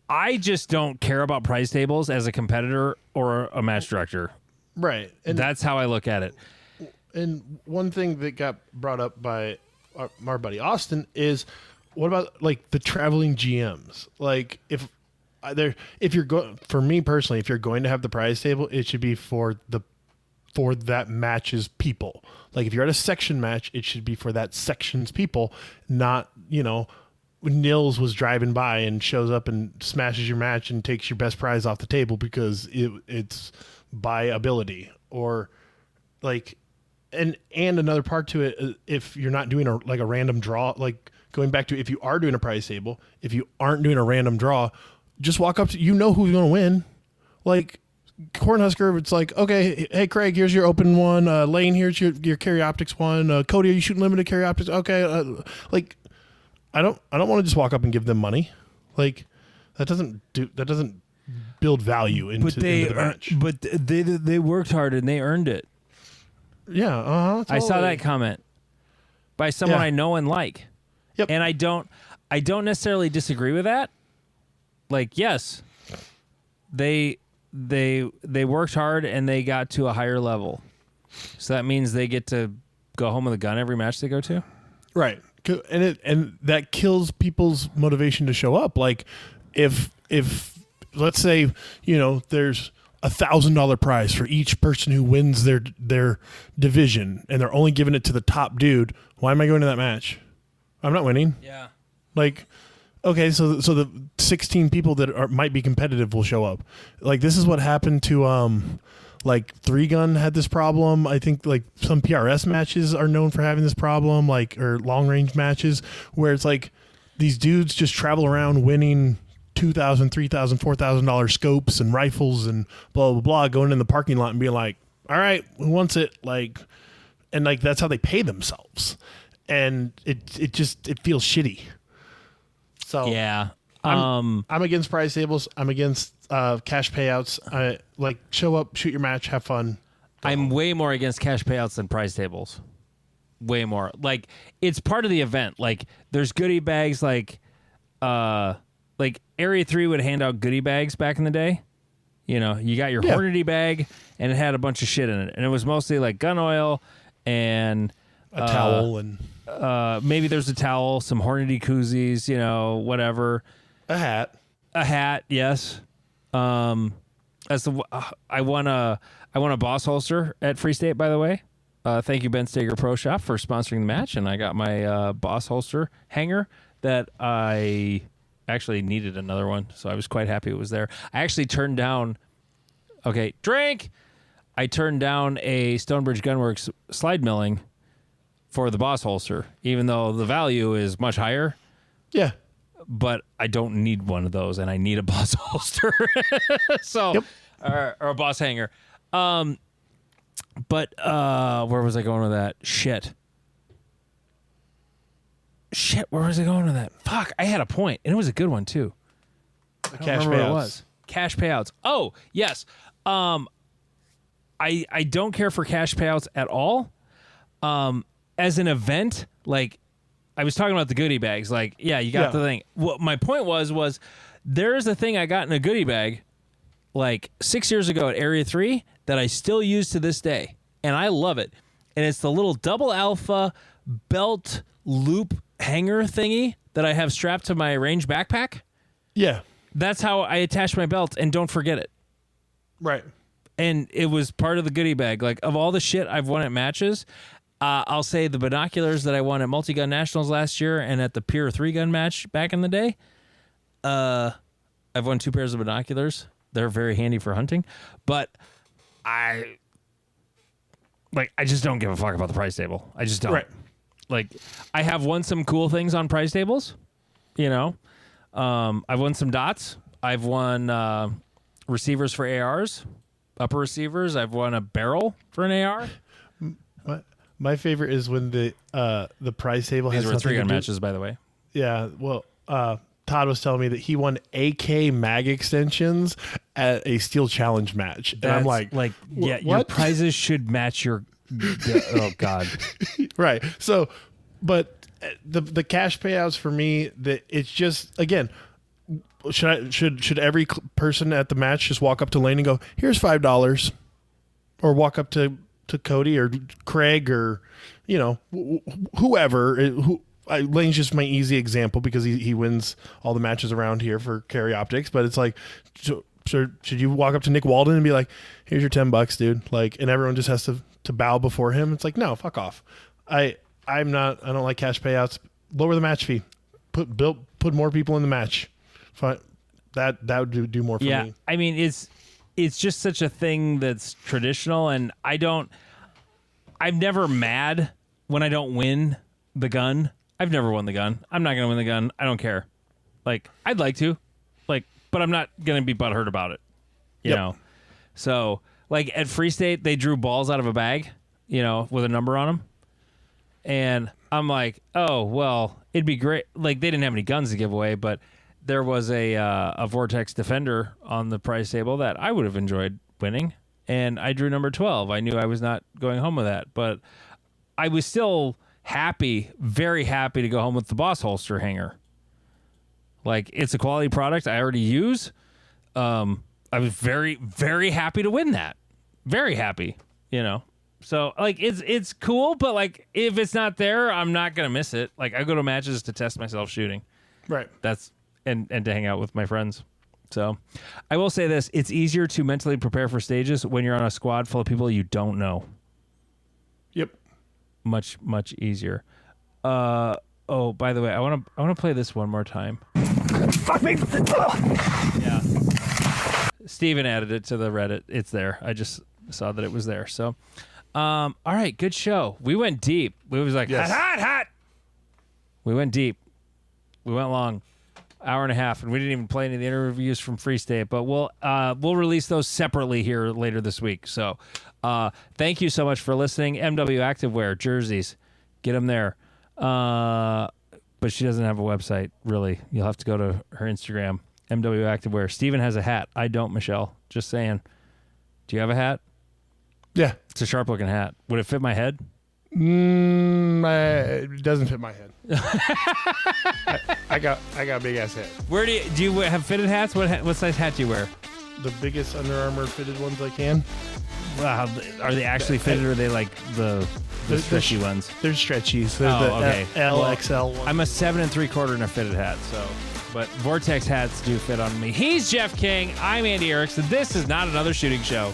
I just don't care about prize tables as a competitor or a match director. Right. And that's how I look at it. And one thing that got brought up by our buddy Austin is, what about the traveling GMs? If you're going, for me personally, if you're going to have the prize table, it should be for that match's people. If you're at a section match, it should be for that section's people, not, Nils was driving by and shows up and smashes your match and takes your best prize off the table because it's by ability or and another part to it, if you're not doing a random draw, going back to if you are doing a prize table, if you aren't doing a random draw, just walk up to, who's going to win. Cornhusker, it's okay, hey Craig, here's your open one. Lane, here's your carry optics one. Cody, are you shooting limited carry optics? Okay, I don't want to just walk up and give them money. That doesn't build value into the match. But they worked hard and they earned it. Yeah, totally. I saw that comment by someone I know and like. Yep. And I don't necessarily disagree with that. Yes, they worked hard and they got to a higher level. So that means they get to go home with a gun every match they go to? Right. And that kills people's motivation to show up. If let's say, there's $1,000 prize for each person who wins their division, and they're only giving it to the top dude, why am I going to that match? I'm not winning. Yeah. Like, okay, so the 16 people that might be competitive will show up. Like, this is what happened to like 3-Gun had this problem. I think like some PRS matches are known for having this problem, like, or long range matches where it's like these dudes just travel around winning $2,000, $3,000, $4,000 scopes and rifles and blah blah blah, going in the parking lot and being like, all right, who wants it? Like, and like that's how they pay themselves, and it feels shitty. So Yeah. I'm against prize tables. I'm against cash payouts. I like show up, shoot your match, have fun. I'm way more against cash payouts than prize tables. Way more. Like, it's part of the event. Like, there's goodie bags. Like Area 3 would hand out goodie bags back in the day. You know, you got your Hornady bag, and it had a bunch of shit in it, and it was mostly like gun oil and A towel and maybe there's a towel, some Hornady koozies, you know, whatever. a hat. A hat, yes. That's the I won a Boss holster at Free State, by the way. Thank you, Ben Steger Pro Shop, for sponsoring the match, and I got my Boss holster hanger that I actually needed another one, so I was quite happy it was there. I actually turned down. Okay, drink. I turned down a Stonebridge Gunworks slide milling for the Boss holster, even though the value is much higher. Yeah. But I don't need one of those, and I need a Boss holster. So, Yep. or a Boss hanger. But where was I going with that? Shit, where was I going with that? Fuck, I had a point, and it was a good one, too. I don't Cash remember payouts. what it was. Cash payouts. Oh, yes. I don't care for cash payouts at all. As an event, like, I was talking about the goodie bags. Like, yeah, you got the thing. What my point was there's a thing I got in a goodie bag like 6 years ago at Area 3 that I still use to this day, and I love it. And it's the little double alpha belt loop hanger thingy that I have strapped to my range backpack. Yeah. That's how I attach my belt, and don't forget it. Right. And it was part of the goodie bag. Like, of all the shit I've won at matches, I'll say the binoculars that I won at Multi-Gun Nationals last year and at the Pier 3-Gun match back in the day. I've won 2 pairs of binoculars. They're very handy for hunting. But I just don't give a fuck about the prize table. I just don't. Right. Like, I have won some cool things on prize tables. You know, I've won some dots. I've won receivers for ARs, upper receivers. I've won a barrel for an AR. My favorite is when the prize table has These were something 3-gun to do- matches, by the way. Yeah, well, Todd was telling me that he won AK mag extensions at a Steel Challenge match, and I'm like, yeah, your what? prizes should match your. Oh God! Right. So, but the cash payouts for me, that it's just, again, should every person at the match just walk up to Lane and go, "Here's $5," or walk up to Cody or Craig or, you know, whoever. Lane's just my easy example because he wins all the matches around here for Carry Optics. But it's like, so should you walk up to Nick Walden and be like, "Here's your $10, dude," like, and everyone just has to bow before him? It's like, no, fuck off. I don't like cash payouts. Lower the match fee. Put more people in the match. Fine. That would do more for me. I mean, it's just such a thing that's traditional, and I'm never mad when I don't win the gun. I've never won the gun. I'm not gonna win the gun. I don't care. Like, I'd like to, like, but I'm not gonna be butthurt about it. You know. So, like, at Free State, they drew balls out of a bag, you know, with a number on them, and I'm like, oh well, it'd be great. Like, they didn't have any guns to give away, but there was a Vortex Defender on the prize table that I would have enjoyed winning, and I drew number 12. I knew I was not going home with that, but I was still happy, very happy to go home with the Boss holster hanger. Like, it's a quality product I already use. I was very, very happy to win that. Very happy, you know. So, like, it's cool, but, like, if it's not there, I'm not gonna miss it. Like, I go to matches to test myself shooting. Right. That's and to hang out with my friends. So I will say this. It's easier to mentally prepare for stages when you're on a squad full of people you don't know. Yep. Much, much easier. Oh, by the way, I want to play this one more time. Fuck me! Yeah. Steven added it to the Reddit. It's there. I just saw that it was there. So, all right, good show. We went deep. We was like, hot. We went deep. We went long. Hour and a half, and we didn't even play any of the interviews from Free State, but we'll release those separately here later this week. So thank you so much for listening. MW Activewear, jerseys. Get them there. But she doesn't have a website, really. You'll have to go to her Instagram, MW Activewear. Steven has a hat. I don't, Michelle. Just saying. Do you have a hat? Yeah. It's a sharp-looking hat. Would it fit my head? It doesn't fit my head. I got a big ass head. Where do you have fitted hats? What size hat do you wear? The biggest Under Armour fitted ones I can. Wow, are they actually fitted, or are they like the stretchy ones? They're stretchy. So they're okay. LXL ones. I'm a 7 3/4 in a fitted hat, so. But Vortex hats do fit on me. He's Jeff King. I'm Andy Erickson. This is Not Another Shooting Show.